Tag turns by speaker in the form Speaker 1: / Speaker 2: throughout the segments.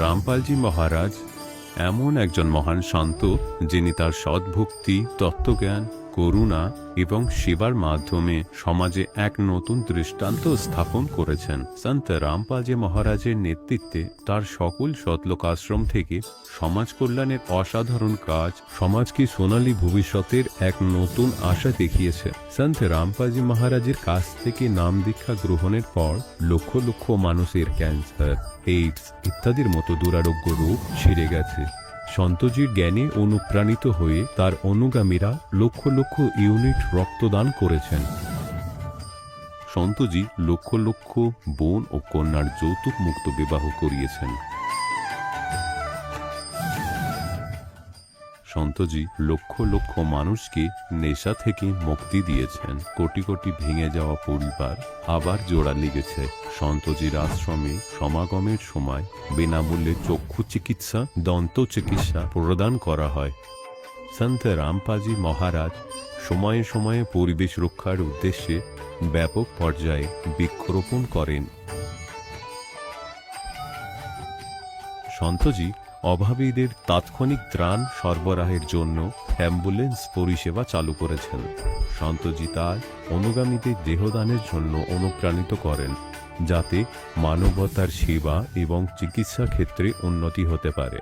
Speaker 1: রামপালজি মহারাজ এমন একজন মহান সন্ত যিনি তার সদ্ভক্তি, তত্ত্বজ্ঞান, করুণা এবং সেবার মাধ্যমে সমাজে এক নতুন দৃষ্টান্ত স্থাপন করেছেন। সন্ত রামপালজি মহারাজের নেতৃত্বে তার সকল সতলোক আশ্রম থেকে সমাজ কল্যাণের অসাধারণ কাজ সমাজকে সোনালী ভবিষ্যতের এক নতুন আশা দেখিয়েছে। সন্ত রামপালজি মহারাজের কাছ থেকে নাম দীক্ষা গ্রহণের পর লক্ষ লক্ষ মানুষের ক্যান্সার, এইডস ইত্যাদির মতো দুরারোগ্য রোগ সেরে গেছে। সন্তজির জ্ঞানে অনুপ্রাণিত হয়ে তার অনুগামীরা লক্ষ লক্ষ ইউনিট রক্তদান করেছেন। সন্তজি লক্ষ লক্ষ বোন ও কন্যার যৌতুক মুক্ত বিবাহ করিয়েছেন। সন্তজি লক্ষ লক্ষ মানুষকে নেশা থেকে মুক্তি দিয়েছেন। কোটি কোটি ভেঙে যাওয়া পরিবার আবার জোড়া লেগেছে। সন্তজির আশ্রমে সমাগমের সময় বিনামূল্যে চক্ষু চিকিৎসা, দন্ত চিকিৎসা প্রদান করা হয়। সন্ত রামপালজি মহারাজ সময়ে সময়ে পরিবেশ রক্ষার উদ্দেশ্যে ব্যাপক পর্যায়ে বৃক্ষরোপণ করেন। সন্তজি অভাবীদের তাৎক্ষণিক ত্রাণ সরবরাহের জন্য অ্যাম্বুলেন্স পরিষেবা চালু করেছেন। সন্তজি তার অনুগামীদের দেহদানের জন্য অনুপ্রাণিত করেন, যাতে মানবতার সেবা এবং চিকিৎসা ক্ষেত্রে উন্নতি হতে পারে।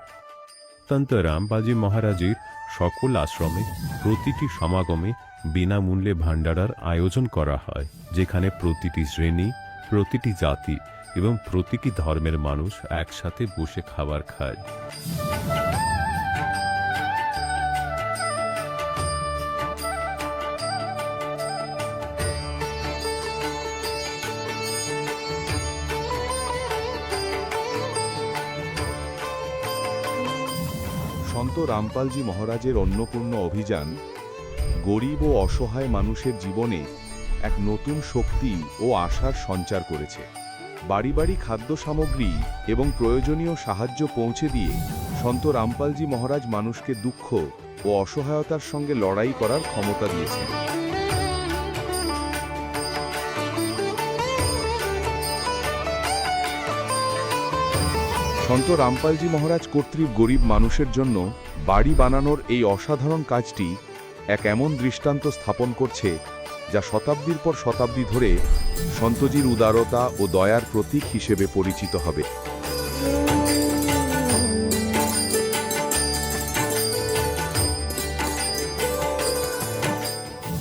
Speaker 1: সন্ত রামপালজি মহারাজের সকল আশ্রমে প্রতিটি সমাগমে বিনামূল্যে ভাণ্ডারার আয়োজন করা হয়, যেখানে প্রতিটি শ্রেণী, প্রতিটি জাতি এবং প্রতিটি ধর্মের মানুষ একসাথে বসে খাবার খায়।
Speaker 2: সন্ত রামপালজি মহারাজের অন্নপূর্ণ অভিযান গরিব ও অসহায় মানুষের জীবনে এক নতুন শক্তি ও আশার সঞ্চার করেছে। বাড়ি বাড়ি খাদ্য সামগ্রী এবং প্রয়োজনীয় সাহায্য পৌঁছে দিয়ে সন্ত রামপালজি মহারাজ মানুষকে দুঃখ ও অসহায়তার সঙ্গে লড়াই করার ক্ষমতা দিয়েছেন। সন্ত রামপালজি মহারাজ কর্তৃক গরিব মানুষের জন্য বাড়ি বানানোর এই অসাধারণ কাজটি এক এমন দৃষ্টান্ত স্থাপন করছে, যা শতাব্দীর পর শতাব্দী ধরে সন্তজির উদারতা ও দয়ার প্রতীক হিসেবে পরিচিত হবে।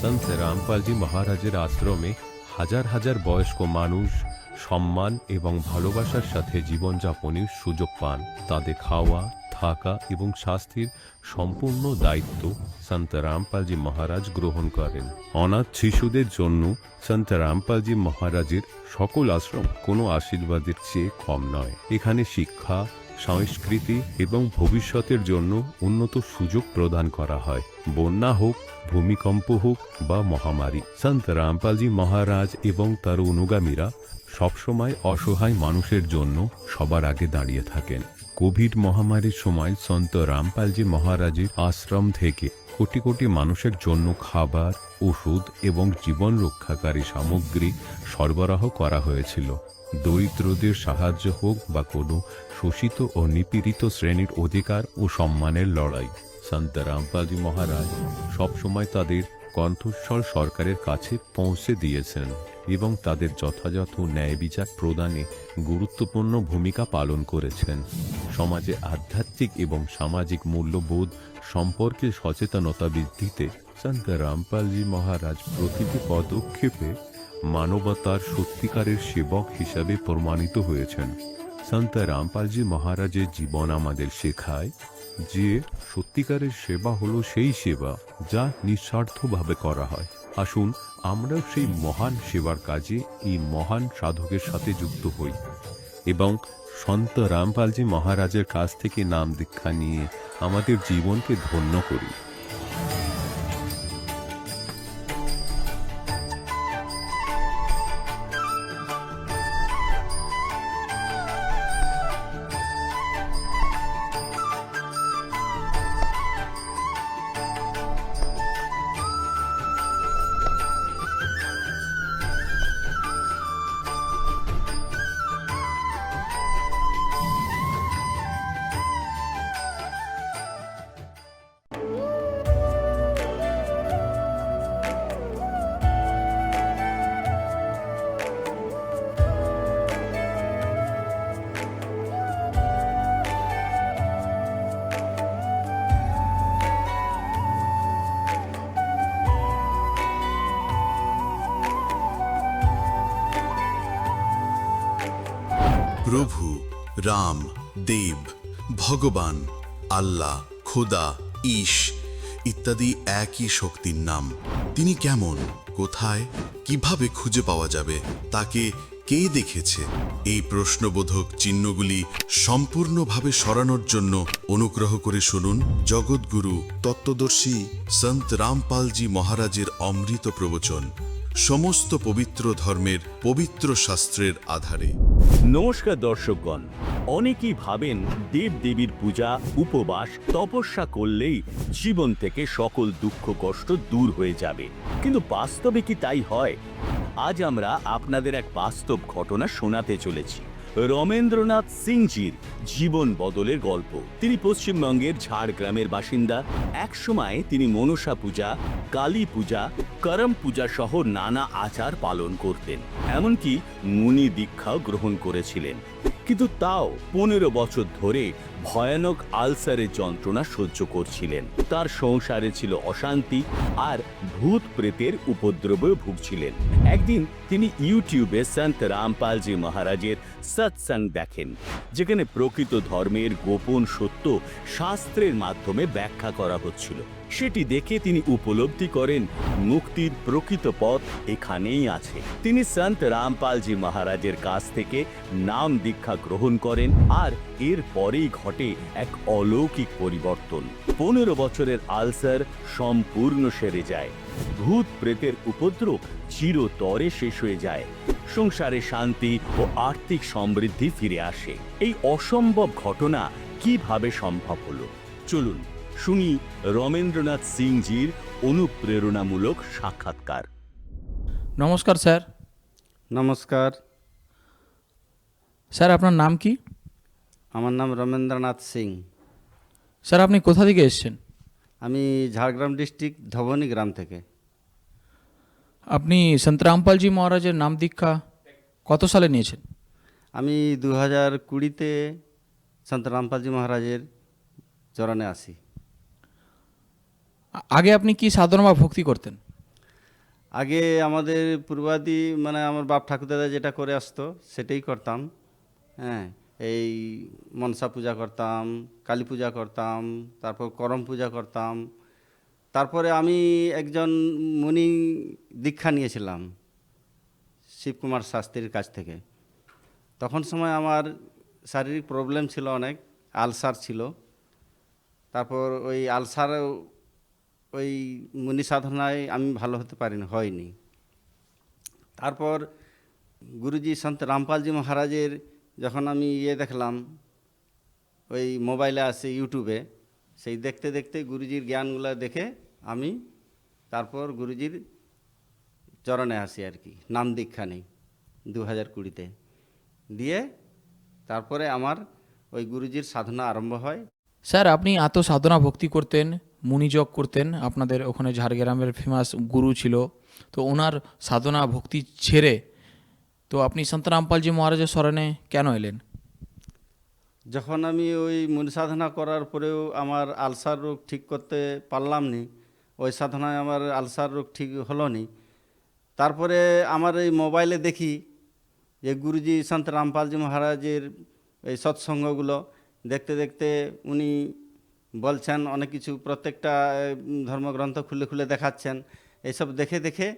Speaker 1: সন্ত রামপালজি মহারাজের আশ্রমে হাজার হাজার বয়স্ক মানুষ সম্মান এবং ভালোবাসার সাথে জীবনযাপনের সুযোগ পান। তাদের খাওয়া, থাকা এবং স্বাস্থ্যের সম্পূর্ণ দায়িত্ব সন্ত রামপালজি মহারাজ গ্রহণ করেন। অনাথ শিশুদের জন্য সন্ত রামপালজি মহারাজের সকল আশ্রম কোনো আশীর্বাদের চেয়ে কম নয়। এখানে শিক্ষা, সংস্কৃতি এবং ভবিষ্যতের জন্য উন্নত সুযোগ প্রদান করা হয়। বন্যা হোক, ভূমিকম্প হোক বা মহামারী, সন্ত রামপালজি মহারাজ এবং তার অনুগামীরা সবসময় অসহায় মানুষের জন্য সবার আগে দাঁড়িয়ে থাকেন। কোভিড মহামারীর সময় সন্ত রামপালজি মহারাজের আশ্রম থেকে কোটি কোটি মানুষের জন্য খাবার, ওষুধ এবং জীবন রক্ষাকারী সামগ্রী সরবরাহ করা হয়েছিল। দরিদ্রদের সাহায্য হোক বা কোনো শোষিত ও নিপীড়িত শ্রেণীর অধিকার ও সম্মানের লড়াই, সন্ত রামপালজি মহারাজ সবসময় তাদের কণ্ঠস্বর সরকারের কাছে পৌঁছে দিয়েছেন এবং তাদের যথাযথ ন্যায় বিচার প্রদানে গুরুত্বপূর্ণ ভূমিকা পালন করেছেন। সমাজে আধ্যাত্মিক এবং সামাজিক মূল্যবোধ সম্পর্কে সচেতনতা বৃদ্ধিতে সন্ত রামপালজি মহারাজ প্রতিটি পদক্ষেপে মানবতার সত্যিকারের সেবক হিসাবে প্রমাণিত হয়েছেন। সন্ত রামপালজি মহারাজের জীবন আমাদের শেখায় যে সত্যিকারের সেবা হলো সেই সেবা যা নিঃস্বার্থভাবে করা হয়। আসুন আমরাও সেই মহান সেবার কাজে এই মহান সাধকের সাথে যুক্ত হই এবং সন্ত রামপালজি মহারাজের কাছ থেকে নাম দীক্ষা নিয়ে আমাদের জীবনকে ধন্য করি।
Speaker 3: প্রভু, রাম, দেব, ভগবান, আল্লাহ, খোদা, ঈশ ইত্যাদি একই শক্তির নাম। তিনি কেমন, কোথায়, কিভাবে খুঁজে পাওয়া যাবে, তাকে কে দেখেছে? এই প্রশ্নবোধক চিহ্নগুলি সম্পূর্ণভাবে সরানোর জন্য অনুগ্রহ করে শুনুন জগৎগুরু তত্ত্বদর্শী সন্ত রামপালজি মহারাজের অমৃত প্রবচন, সমস্ত পবিত্র ধর্মের পবিত্র শাস্ত্রের আধারে।
Speaker 4: নমস্কার দর্শকগণ, অনেকেই ভাবেন দেবদেবীর পূজা, উপবাস, তপস্যা করলেই জীবন থেকে সকল দুঃখ কষ্ট দূর হয়ে যাবে, কিন্তু বাস্তবে কি তাই হয়? আজ আমরা আপনাদের এক বাস্তব ঘটনা শোনাতে চলেছি। রমেন্দ্রনাথ সিংজির জীবন বদলের গল্প। তিনি পশ্চিমবঙ্গের ঝাড়গ্রামের বাসিন্দা। একসময় তিনি মনসা পূজা, কালী পূজা, করম পূজা সহ নানা আচার পালন করতেন, এমনকি মুনি দীক্ষাও গ্রহণ করেছিলেন। কিন্তু তাও 15 বছর ধরে ভয়ানক আলসারের যন্ত্রণা সহ্য করছিলেন। তার সংসারে ছিল অশান্তি আর ভূত প্রেতের উপদ্রবে ভুগছিলেন। একদিন তিনি ইউটিউবে সন্ত রামপালজি মহারাজের সৎসঙ্গ দেখেন, যেখানে প্রকৃত ধর্মের গোপন সত্য শাস্ত্রের মাধ্যমে ব্যাখ্যা করা হচ্ছিল। সেটি দেখে তিনি উপলব্ধি করেন মুক্তির প্রকৃত পথ এখানেই আছে। তিনি সন্ত রামপালজি মহারাজের কাছ থেকে নাম দীক্ষা গ্রহণ করেন আর এর পরেই ঘটে এক অলৌকিক পরিবর্তন। 15 বছরের আলসার সম্পূর্ণ সেরে যায়, ভূত প্রেতের উপদ্রব চিরতরে শেষ হয়ে যায়, সংসারে শান্তি ও আর্থিক সমৃদ্ধি ফিরে আসে। এই অসম্ভব ঘটনা কিভাবে সম্ভব হলো? চলুন শুনি রমেন্দ্রনাথ সিংজির অনুপ্রেরণামূলক সাক্ষাৎকার।
Speaker 5: নমস্কার স্যার।
Speaker 6: নমস্কার,
Speaker 5: স্যার আপনার নাম কি?
Speaker 6: আমার নাম রমেন্দ্রনাথ সিং।
Speaker 5: স্যার আপনি কোথা থেকে এসেছেন?
Speaker 6: আমি ঝাড়গ্রাম ডিস্ট্রিক্ট ধবনী গ্রাম থেকে।
Speaker 5: আপনি সন্ত রামপালজি মহারাজের নাম দীক্ষা কত সালে নিয়েছেন?
Speaker 6: আমি 2020-তে সন্ত রামপালজি মহারাজের চরণে আসি।
Speaker 5: আগে আপনি কি সাধনা বা ভক্তি করতেন?
Speaker 6: আগে আমাদের পূর্বাদি মানে আমার বাপ ঠাকুরদাদা যেটা করে আসতো সেটাই করতাম। হ্যাঁ, এই মনসা পূজা করতাম, কালী পূজা করতাম, তারপর করম পূজা করতাম। তারপরে আমি একজন মুনি দীক্ষা নিয়েছিলাম শিবকুমার শাস্ত্রীর কাছ থেকে। তখন সময় আমার শারীরিক প্রবলেম ছিল, অনেক আলসার ছিল। তারপর ওই আলসার ওই মুনি সাধনায় আমি ভালো হতে হয়নি। তারপর গুরুজি সন্ত রামপালজি মহারাজের যখন আমি দেখলাম ওই মোবাইলে আসে ইউটিউবে, সেই দেখতে দেখতে গুরুজির জ্ঞানগুলো দেখে আমি তারপর গুরুজির চরণে আসি আর কি, নাম দীক্ষা নেই 2020-তে দিয়ে। তারপরে আমার ওই গুরুজির সাধনা আরম্ভ হয়।
Speaker 5: স্যার আপনি এত সাধনা ভক্তি করতেন, মুনিযোগ করতেন, আপনাদের ওখানে ঝাড়গ্রামের ফেমাস গুরু ছিল, তো ওনার সাধনা ভক্তি ছেড়ে তো আপনি সন্ত রামপালজি মহারাজের শরণে কেন এলেন?
Speaker 6: যখন আমি ওই মুনি সাধনা করার পরেও আমার আলসার রোগ ঠিক করতে পারলাম নি, ওই সাধনায় আমার আলসার রোগ ঠিক হলো নি। তারপরে আমার এই মোবাইলে দেখি যে গুরুজি সন্ত রামপালজি মহারাজের এই সৎসঙ্গগুলো দেখতে দেখতে উনি বলছেন অনেক কিছু, প্রত্যেকটা ধর্মগ্রন্থ খুলে খুলে দেখাচ্ছেন। এইসব দেখে দেখে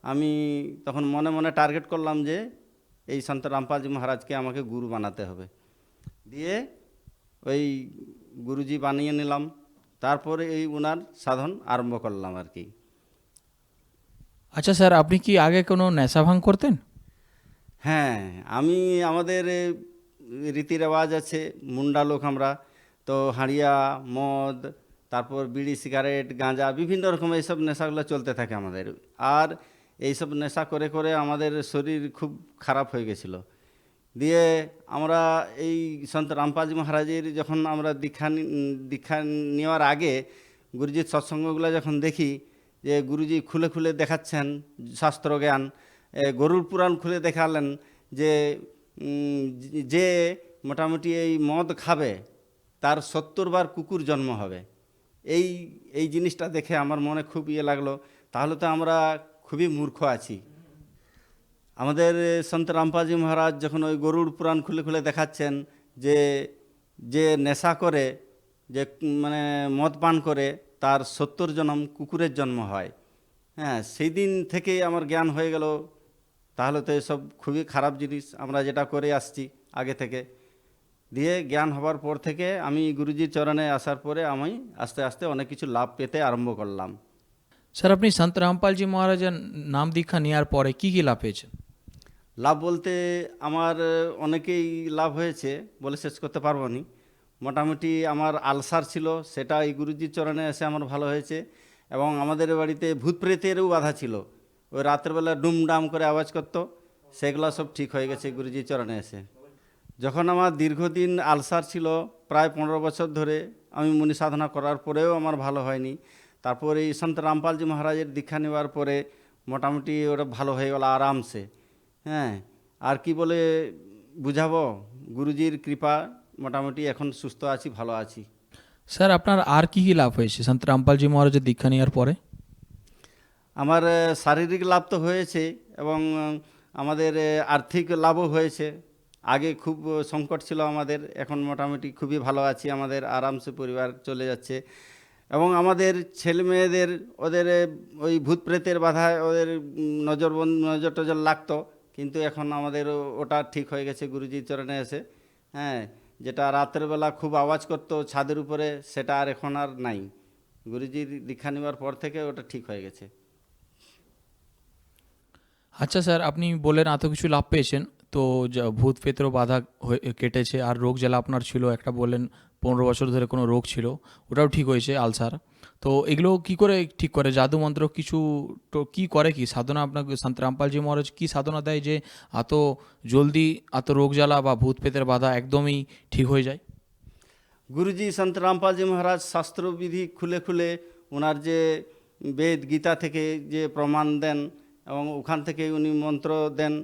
Speaker 6: আমি তখন মনে মনে টার্গেট করলাম যে এই সন্ত রামপালজি মহারাজকে আমাকে গুরু বানাতে হবে। দিয়ে ওই গুরুজি বানিয়ে নিলাম। তারপরে এই ওনার সাধন আরম্ভ করলাম আর কি।
Speaker 5: আচ্ছা স্যার, আপনি কি আগে কোনো নেশা ভাঙ করতেন?
Speaker 6: হ্যাঁ, আমি আমাদের রীতি রেওয়াজ আছে, মুন্ডা লোক আমরা, তো হাঁড়িয়া, মদ, তারপর বিড়ি, সিগারেট, গাঁজা, বিভিন্ন রকম এইসব নেশাগুলো চলতে থাকে আমাদের। আর এইসব নেশা করে করে আমাদের শরীর খুব খারাপ হয়ে গেছিলো। দিয়ে আমরা এই সন্ত রামপালজি মহারাজের যখন আমরা দীক্ষা নেওয়ার আগে গুরুজির সৎসঙ্গগুলো যখন দেখি যে গুরুজি খুলে খুলে দেখাচ্ছেন শাস্ত্র জ্ঞান, গরুর পুরাণ খুলে দেখালেন যে মোটামুটি এই মদ খাবে তার 70 বার কুকুর জন্ম হবে। এই জিনিসটা দেখে আমার মনে খুব লাগলো, তাহলে তো আমরা খুবই মূর্খ আছি। আমাদের সন্ত রামপালজি মহারাজ যখন ওই গরুড় পুরাণ খুলে খুলে দেখাচ্ছেন যে যে নেশা করে, যে মানে মদ পান করে, তার 70 জন্ম কুকুরের জন্ম হয়। হ্যাঁ, সেই দিন থেকেই আমার জ্ঞান হয়ে গেল, তাহলে তো এসব খুবই খারাপ জিনিস, আমরা যেটা করে আসছি আগে থেকে। দিয়ে জ্ঞান হবার পর থেকে আমি গুরুজির চরণে আসার পরে আমি আস্তে আস্তে অনেক কিছু লাভ পেতে আরম্ভ করলাম।
Speaker 5: স্যার, আপনি সন্ত রামপালজি মহারাজের নাম দীক্ষা নেওয়ার পরে কি কি লাভ পেয়েছেন?
Speaker 6: লাভ বলতে আমার অনেকেই লাভ হয়েছে, বলে শেষ করতে পারবো নি। মোটামুটি আমার আলসার ছিল, সেটা এই গুরুজির চরণে এসে আমার ভালো হয়েছে। এবং আমাদের বাড়িতে ভূত প্রেতেরও বাধা ছিল, ওই রাত্রেবেলা ডুমডাম করে আওয়াজ করতো, সেগুলো সব ঠিক হয়ে গেছে গুরুজির চরণে এসে। যখন আমার দীর্ঘদিন আলসার ছিল, প্রায় 15 বছর ধরে আমি মুনি সাধনা করার পরেও আমার ভালো হয়নি, তারপর এই সন্ত রামপালজি মহারাজের দীক্ষা নেওয়ার পরে মোটামুটি ওটা ভালো হয়ে গেল আরামসে। হ্যাঁ, আর কি বলে বুঝাবো, গুরুজির কৃপা, মোটামুটি এখন সুস্থ আছি, ভালো আছি।
Speaker 5: স্যার, আপনার আর কি কি লাভ হয়েছে সন্ত রামপালজি মহারাজের দীক্ষা নেওয়ার পরে?
Speaker 6: আমার শারীরিক লাভ তো হয়েছে, এবং আমাদের আর্থিক লাভও হয়েছে। আগে খুব সংকট ছিল আমাদের, এখন মোটামুটি খুবই ভালো আছি, আমাদের আরামসে পরিবার চলে যাচ্ছে। এবং আমাদের ছেলে মেয়েদের ওদের ওই ভূত প্রেতের বাধায় ওদের নজর টজর লাগতো, কিন্তু এখন আমাদের ওটা ঠিক হয়ে গেছে গুরুজির চরণে এসে। হ্যাঁ, যেটা রাত্রেবেলা খুব আওয়াজ করতো ছাদের উপরে, সেটা আর এখন আর নাই। গুরুজির দীক্ষা নেওয়ার পর থেকে ওটা ঠিক হয়ে গেছে।
Speaker 5: আচ্ছা স্যার, আপনি বললেন এত কিছু লাভ পেয়েছেন, তো ভূত প্রেতেরও বাধা কেটেছে, আর রোগ জ্বালা আপনার ছিল একটা, বললেন 15 বছর ধরে কোনো রোগ ছিল, ওটাও ঠিক হয়েছে, আলসার। তো এগুলো কি করে ঠিক করে? জাদু মন্ত্র কিছু তো কি করে, কি সাধনা আপনাকে সন্ত রামপালজি মহারাজ কি সাধনা দেয় যে এত জলদি এত রোগ জ্বালা বা ভূত প্রেতের বাধা একদমই ঠিক হয়ে যায়?
Speaker 6: গুরুজি সন্ত রামপালজি মহারাজ শাস্ত্রবিধি খুলে খুলে ওনার যে বেদ গীতা থেকে যে প্রমাণ দেন, এবং ওখান থেকে উনি মন্ত্র দেন।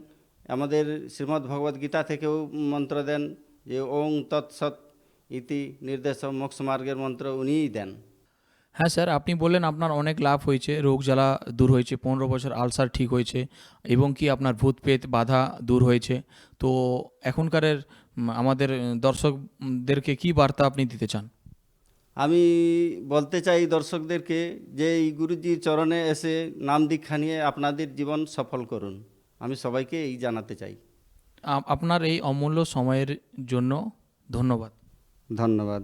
Speaker 6: আমাদের শ্রীমদ্ ভগবদ গীতা থেকেও মন্ত্র দেন, যে ওং তৎসৎ ইতি নির্দেশ মোক্ষ মার্গের মন্ত্র উনিই দেন।
Speaker 5: হ্যাঁ স্যার, আপনি বললেন আপনার অনেক লাভ হয়েছে, রোগ জ্বালা দূর হয়েছে, 15 বছর আলসার ঠিক হয়েছে, এবং কি আপনার ভূত প্রেত বাধা দূর হয়েছে। তো এখনকারের আমাদের দর্শকদেরকে কি বার্তা আপনি দিতে চান?
Speaker 6: আমি বলতে চাই দর্শকদেরকে যে এই গুরুজির চরণে এসে নাম দীক্ষা নিয়ে আপনাদের জীবন সফল করুন, আমি সবাইকে এই জানাতে চাই।
Speaker 5: আপনার এই অমূল্য সময়ের জন্য ধন্যবাদ।
Speaker 6: ধন্যবাদ।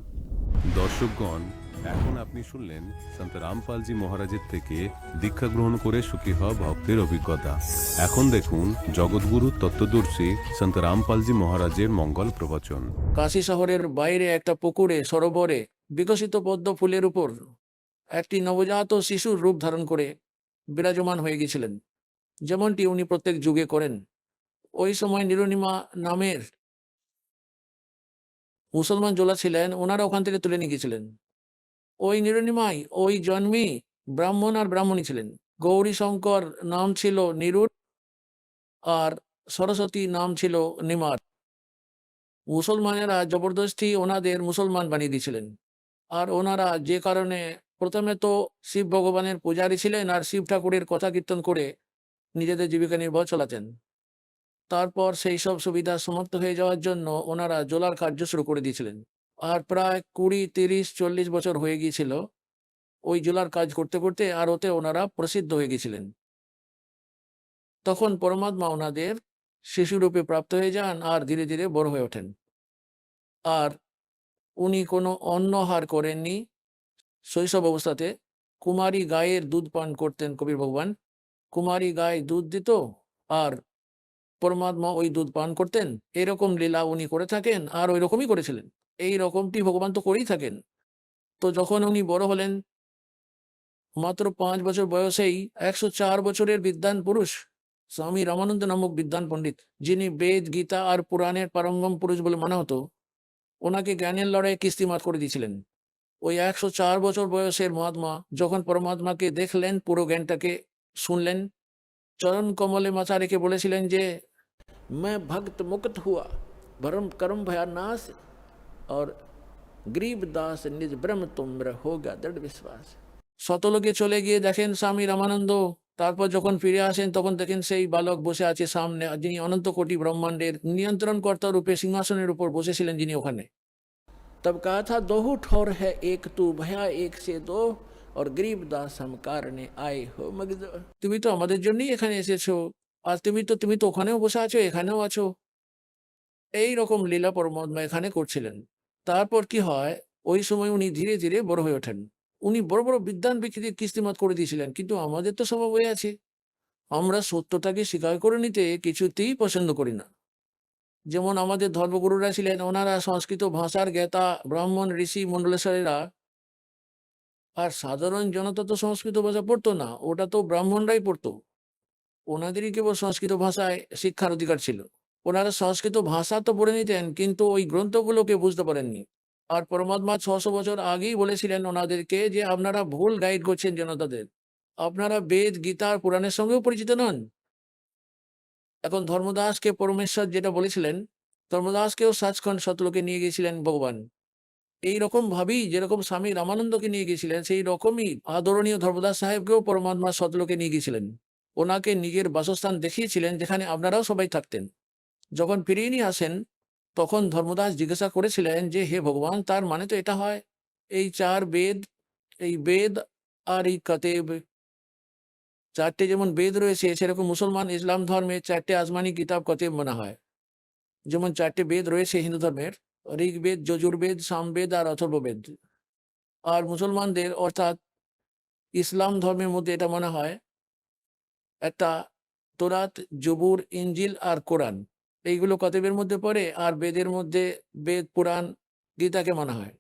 Speaker 1: দর্শকগণ, এখন আপনি শুনলেন সন্ত রামপালজি মহারাজের থেকে দীক্ষা গ্রহণ করে সুখী হওয়া ভক্তের অভিজ্ঞতা। এখন দেখুন জগৎগুরু তত্ত্বদর্শী সন্ত রামপালজি মহারাজের মঙ্গল প্রবচন।
Speaker 7: কাশী শহরের বাইরে একটা পুকুরে সরোবরে বিকশিত পদ্ম ফুলের উপর একটি নবজাত শিশুর রূপ ধারণ করে বিরাজমান হয়ে গিয়েছিলেন, যেমনটি উনি প্রত্যেক যুগে করেন। ওই সময় নিরুনিমা নামের মুসলমান জোলা ছিলেন, ওনারা ওখান থেকে তুলে নিয়ে গিয়েছিলেন। ওই নিরুনিমাই ওই জন্মে ব্রাহ্মণ আর ব্রাহ্মণী ছিলেন। গৌরী শঙ্কর নাম ছিল নিরুর, আর সরস্বতী নাম ছিল নিমার। মুসলমানেরা জবরদস্তি ওনাদের মুসলমান বানিয়ে দিয়েছিলেন। আর ওনারা যে কারণে প্রথমে তো শিব ভগবানের পূজারী ছিলেন, আর শিব ঠাকুরের কথা কীর্তন করে নিজেদের জীবিকা নির্বাহ চালাতেন। তারপর সেই সব সুবিধা সমাপ্ত হয়ে যাওয়ার জন্য ওনারা জোলার কার্য শুরু করে দিয়েছিলেন। আর প্রায় 20, 30, 40 বছর হয়ে গিয়েছিল ওই জোলার কাজ করতে করতে, আর ওতে ওনারা প্রসিদ্ধ হয়ে গিয়েছিলেন। তখন পরমাত্মা ওনাদের শিশুরূপে প্রাপ্ত হয়ে যান আর ধীরে ধীরে বড় হয়ে ওঠেন। আর উনি কোনো অন্নহার করেননি। শৈশব অবস্থাতে কুমারী গায়ের দুধ পান করতেন কবির ভগবান। কুমারী গায়ে দুধ দিত আর পরমাত্মা ওই দুধ পান করতেন। এরকম লীলা উনি করে থাকেন, আর ওই রকমই করেছিলেন। এই রকমটি ভগবান তো করেই থাকেন। তো যখন উনি বড় হলেন, মাত্র 5 বছর বয়সেই 104 বছরের বিদ্বান পুরুষ স্বামী রামানন্দ নামক বিদ্বান পণ্ডিত, যিনি বেদ গীতা আর পুরাণের পারঙ্গম পুরুষ বলে মানা হতো, ওনাকে জ্ঞানের লড়াইয়ে কিস্তিমাত করে দিয়েছিলেন। ওই 104 বছর বয়সের মহাত্মা যখন পরমাত্মাকে দেখলেন, পুরো জ্ঞানটাকে শুনলেন, চরণ কমলে মাথা রেখে বলেছিলেন যে मैं भक्त मुक्त हुआ, भरम कर्म भया नाश, और गरीब दास निज ब्रह्म तुम हो गया दृढ़ विश्वास। শতলোকে চলে গিয়ে দেখেন স্বামী রামানন্দ তারপর যখন ফিরে আসেন তখন দেখেন সেই বালক বসে আছে সামনে, আর যিনি অনন্ত কোটি ব্রহ্মাণ্ডের নিয়ন্ত্রণকর্তা রূপে সিংহাসনের উপর বসেছিলেন যিনি ওখানে। तब कहा था दोहु ठोर है एक तू भया एक से दो और गरीब दास हम कारणे आए हो मगज। তুমি তো আমাদের জন্যই এখানে এসেছো, আর তুমি তো ওখানেও বসে আছো, এখানেও আছো। এই রকম লীলা পরমাত্মা এখানে করছিলেন। তারপর কি হয়, ওই সময় উনি ধীরে ধীরে বড় হয়ে ওঠেন। উনি বড় বড় বিদ্বান ব্যক্তিদের কিস্তিমাত করে দিয়েছিলেন, কিন্তু আমাদের তো স্বভাব হয়ে আছে আমরা সত্যটাকে স্বীকার করে নিতে কিছুতেই পছন্দ করি না। যেমন আমাদের ধর্মগুরুরা ছিলেন, ওনারা সংস্কৃত ভাষার জ্ঞাতা ব্রাহ্মণ ঋষি মণ্ডলেশ্বরেরা, আর সাধারণ জনতা তো সংস্কৃত ভাষা পড়তো না, ওটা তো ব্রাহ্মণরাই পড়তো। ওনাদেরই কেবল সংস্কৃত ভাষায় শিক্ষার অধিকার ছিল। ওনারা সংস্কৃত ভাষা তো পড়ে নিতেন, কিন্তু ওই গ্রন্থগুলোকে বুঝতে পারেননি। আর পরমাত্মা 600 বছর আগেই বলেছিলেন ওনাদেরকে যে আপনারা ভুল গাইড করছেন জনতাদের, আপনারা বেদ গীতা আর পুরাণের সঙ্গেও পরিচিত নন। এখন ধর্মদাসকে পরমেশ্বর যেটা বলেছিলেন, ধর্মদাসকেও সাচখণ্ড সতলোকে নিয়ে গিয়েছিলেন ভগবান। এই রকম ভাবেই যেরকম স্বামী রামানন্দকে নিয়ে গিয়েছিলেন, সেই রকমই আদরণীয় ধর্মদাস সাহেবকেও পরমাত্মা সতলোকে নিয়ে গিয়েছিলেন। ওনাকে নিজের বাসস্থান দেখিয়েছিলেন, যেখানে আপনারাও সবাই থাকতেন। যখন ফিরিয়ে নিয়ে আসেন, তখন ধর্মদাস জিজ্ঞাসা করেছিলেন যে হে ভগবান, তার মানে তো এটা হয় এই 4 বেদ, এই বেদ আর এই কাতেব, 4টে যেমন বেদ রয়েছে, সেরকম মুসলমান ইসলাম ধর্মে 4টে আসমানি কিতাব কাতেব মানা হয়। যেমন 4টে বেদ রয়েছে হিন্দু ধর্মের, ঋগ্বেদ, যজুর্বেদ, সামবেদ আর অথর্ববেদ। আর মুসলমানদের অর্থাৎ ইসলাম ধর্মের মধ্যে এটা মনে হয় একটা তোরাত, জবুর, ইঞ্জিল আর কোরআন, এইগুলো কতেবের মধ্যে পড়ে। আর বেদের মধ্যে বেদ, পুরাণ, গীতাকে মানা হয়।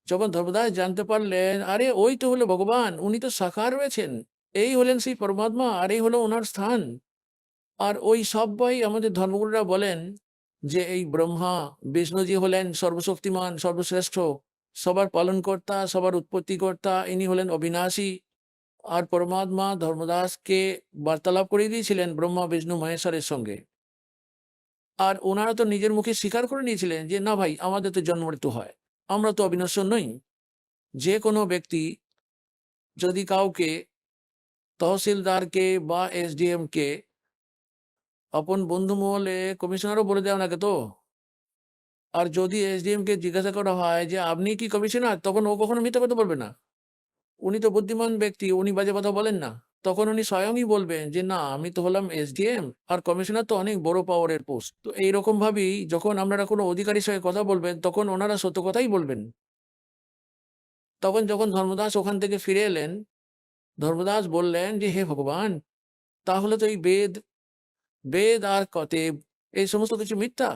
Speaker 7: যখন ধর্মদাস জানতে পারলেন, আরে ওই তো হলো ভগবান, উনি তো সাকার রয়েছেন, এই হলেন সেই পরমাত্মা, আর এই হলো ওনার স্থান। আর ওই সবাই আমাদের ধর্মগুরুরা বলেন যে এই ব্রহ্মা বিষ্ণুজি হলেন সর্বশক্তিমান, সর্বশ্রেষ্ঠ, সবার পালনকর্তা, সবার উৎপত্তিকর্তা, ইনি হলেন অবিনাশী। আর পরমাত্মা ধর্মদাসকে বার্তালাপ করে দিয়েছিলেন ব্রহ্মা বিষ্ণু মহেশ্বরের সঙ্গে। আর ওনারা তো নিজের মুখে স্বীকার করে নিয়েছিলেন যে না ভাই, আমাদের তো জন্ম মৃত্যু হয়, আমরা তো অবিনশ্বর নই। যে কোনো ব্যক্তি যদি কাউকে, তহসিলদারকে বা এসডিএম কে আপন বন্ধু মহলে কমিশনারও বলে দেয় ওনাকে তো। আর যদি এসডিএম কে জিজ্ঞাসা করা হয় যে আপনি কি কমিশনার, তখন ও কখনো মিথ্যা কথা বলবে না। উনি তো বুদ্ধিমান ব্যক্তি, উনি বাজে কথা বলেন না। তখন উনি স্বয়ংই বলবেন যে না, আমি তো হলাম এসডিএম, আর কমিশনার তো অনেক বড় পাওয়ারের পোস্ট। তো এইরকম ভাবেই যখন আপনারা কোনো অধিকারীর সঙ্গে কথা বলবেন, তখন ওনারা সত্য কথাই বলবেন। তখন যখন ধর্মদাস ওখান থেকে ফিরে এলেন, ধর্মদাস বললেন যে হে ভগবান, তাহলে তো এই বেদ, বেদ আর কতেব, এই সমস্ত কিছু মিথ্যা।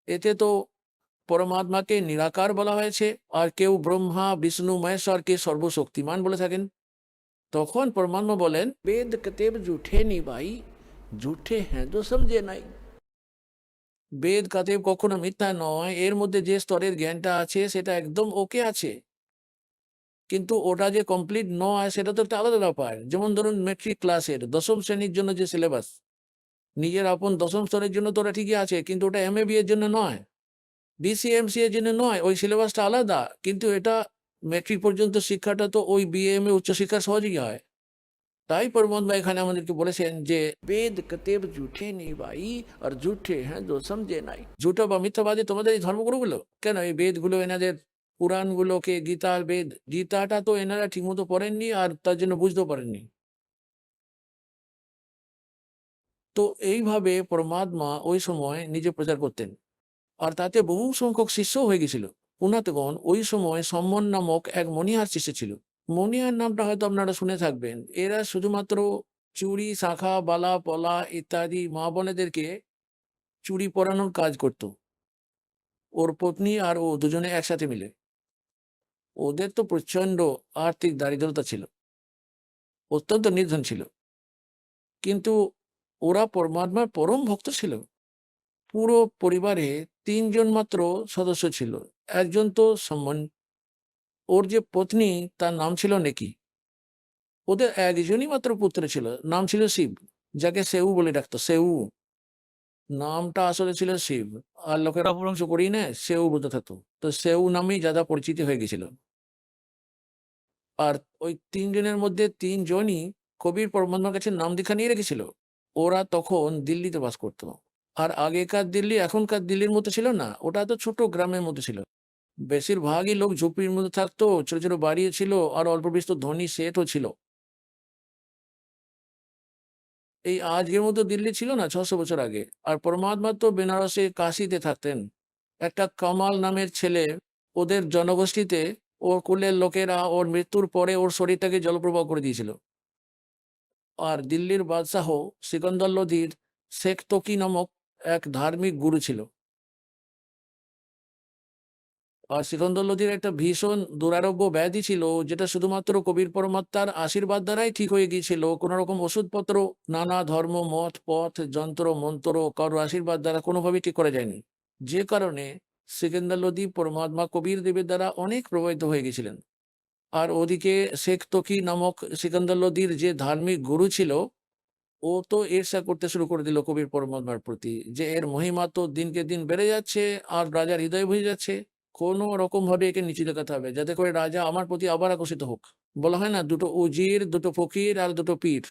Speaker 7: এতে তো পরমাত্মাকে নিরাকার বলা হয়েছে, আর কেউ ব্রহ্মা বিষ্ণু মহেশ্বরকে সর্বশক্তিমান বলে থাকেন। তখন পরমাত্মা বলেন, বেদ কতেব জুঠে নি ভাই, জুঠে হ্যাঁ তো সমঝে নাই। বেদ কাতেব কখনো মিথ্যা নয়, এর মধ্যে যে স্তরের জ্ঞানটা আছে সেটা একদম ওকে আছে, কিন্তু ওটা যে কমপ্লিট নয় সেটা তো একটা আলাদা ব্যাপার। যেমন ধরুন মেট্রিক ক্লাসের 10ম শ্রেণীর জন্য যে সিলেবাস, নিজের আপন 10ম স্তরের জন্য তো ওটা ঠিকই আছে, কিন্তু ওটা এমএ বি এর জন্য নয়, বিসিএমসি এর জন্য নয়, ওই সিলেবাসটা আলাদা। কিন্তু এটা মেট্রিক পর্যন্ত শিক্ষাটা তো ওই বিএমএ উচ্চশিক্ষা সহজেই হয়। তাই পরমাত্মা এখানে আমাদেরকে বলেছেন যে বেদ কতেব জুঠে নেই ভাই, আর জুঠে হ্যাঁ দো সমঝে নাই। জুটো বা মিথ্যাবাদী তোমাদের এই ধর্মগুরুগুলো, কেন এই বেদগুলো, এনাদের পুরাণগুলোকে, গীতা বেদ, গীতাটা তো এনারা ঠিকমতো পড়েননি, আর তার জন্য বুঝতেও পারেননি। তো এইভাবে পরমাত্মা ওই সময় নিজে প্রচার করতেন, আর তাতে বহু সংখ্যক শিষ্য হয়ে গেছিল। পুনাতগণ ওই সময় সম্মন নামক এক মণিহার শিষ্য ছিল। মণিহার নামটা হয়তো আপনারা শুনে থাকবেন। এরা শুধুমাত্র চুড়ি, শাখা, বালা, পলা ইত্যাদি মা বোনেদেরকে চুড়ি পরানোর কাজ করত, ওর পত্নী আর ও দুজনে একসাথে মিলে। ওদের তো প্রচন্ড আর্থিক দারিদ্রতা ছিল, অত্যন্ত নির্ধন ছিল, কিন্তু ওরা পরমাত্মার পরম ভক্ত ছিল। পুরো পরিবারে 3 জন মাত্র সদস্য ছিল। একজন তো সম্মান, ওর যে পত্নী তার নাম ছিল নেকি। ওদের একজনই মাত্র পুত্র ছিল, নাম ছিল শিব, যাকে সেউ বলে ডাকতো। সেউ নামটা আসলে ছিল শিব, আর লোকেরা অপভ্রংশ করিয়ে নেয়, সেউ বলতে থাকতো। তো সেউ নামেই যারা পরিচিতি হয়ে গেছিল। আর ওই তিনজনের মধ্যে তিনজনই কবির পরমাত্মার কাছে নাম দীক্ষা নিয়ে রেখেছিল। ওরা তখন দিল্লিতে বাস করতো। আর আগেকার দিল্লি এখনকার দিল্লির মতো ছিল না, ওটা তো ছোট গ্রামের মতো ছিল। বেশিরভাগই লোক ঝুপড়ির মধ্যে থাকতো, ছোট ছোট বাড়ি ছিল, আর অল্প বিস্তর ধনী শেঠও ছিল। এই আজকের মতো দিল্লি ছিল না 600 বছর আগে। আর পরমাত্মা তো বেনারসে কাশিতে থাকতেন। একটা কামাল নামের ছেলে ওদের জনগোষ্ঠীতে, ওর কুলের লোকেরা ওর মৃত্যুর পরে ওর শরীরটাকে জলপ্রবাহ করে দিয়েছিল। আর দিল্লির বাদশাহ সিকন্দর লোধির শেখ তকি নামক এক ধার্মিক গুরু ছিল। আর সিকন্দর লোধির একটা ভীষণ দুরারোগ্য ব্যাধি ছিল, যেটা শুধুমাত্র কবির পরমাত্মার আশীর্বাদ দ্বারাই ঠিক হয়ে গিয়েছিল। কোনো রকম ওষুধপত্র, নানা ধর্ম মত পথ যন্ত্র মন্ত্র কারো আশীর্বাদ দ্বারা কোনোভাবেই ঠিক করা যায়নি। যে কারণে সিকন্দর লোধি পরমাত্মা কবির দেবের দ্বারা অনেক প্রভাবিত হয়ে গেছিলেন। আর ওদিকে শেখ তকি নামক সিকন্দর লোধির যে ধার্মিক গুরু ছিল, ও তো ঈর্ষা করতে শুরু করে দিল কবির পরমাত্মার প্রতি, যে এর মহিমা তো দিনকে দিন বেড়ে যাচ্ছে আর রাজার হৃদয় বুঝে যাচ্ছে। কোনো রকম ভাবে একে নিচু দেখাতে হবে, যাতে করে রাজা আমার প্রতি আবার আকর্ষিত হোক। বলা হয় না, দুটো উজির, দুটো ফকির আর দুটো পীর,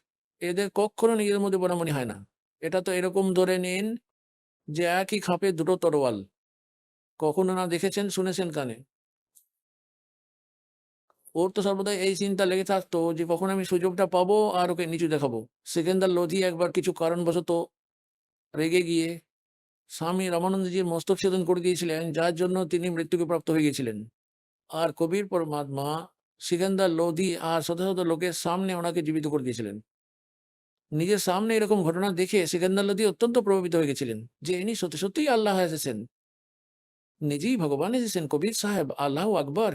Speaker 7: এদের কখনো নিজের মধ্যে বনামনি হয় না। এটা তো এরকম ধরে নিন যে একই খাপে দুটো তরোয়াল। কখনো না দেখেছেন, শুনেছেন কানে। ওর তো সর্বদা এই চিন্তা লেগে থাকতো যে কখন আমি সুযোগটা পাবো আর ওকে নিচু দেখাবো। সেকেন্দার লোধি একবার কিছু কারণবশত রেগে গিয়ে স্বামী রামানন্দজির মস্তক ছেদন করে দিয়েছিলেন, যার জন্য তিনি মৃত্যুকে প্রাপ্ত হয়ে গেছিলেন। আর কবির পরমাত্মা সিকান্দার লোধি আর শত শত লোকের সামনে ওনাকে জীবিত করে দিয়েছিলেন। নিজের সামনে এরকম ঘটনা দেখে সিকান্দার লোধি অত্যন্ত প্রভাবিত হয়ে গেছিলেন যে ইনি সত্যি সত্যিই আল্লাহ এসেছেন, নিজেই ভগবান এসেছেন। কবির সাহেব, আল্লাহ আকবর।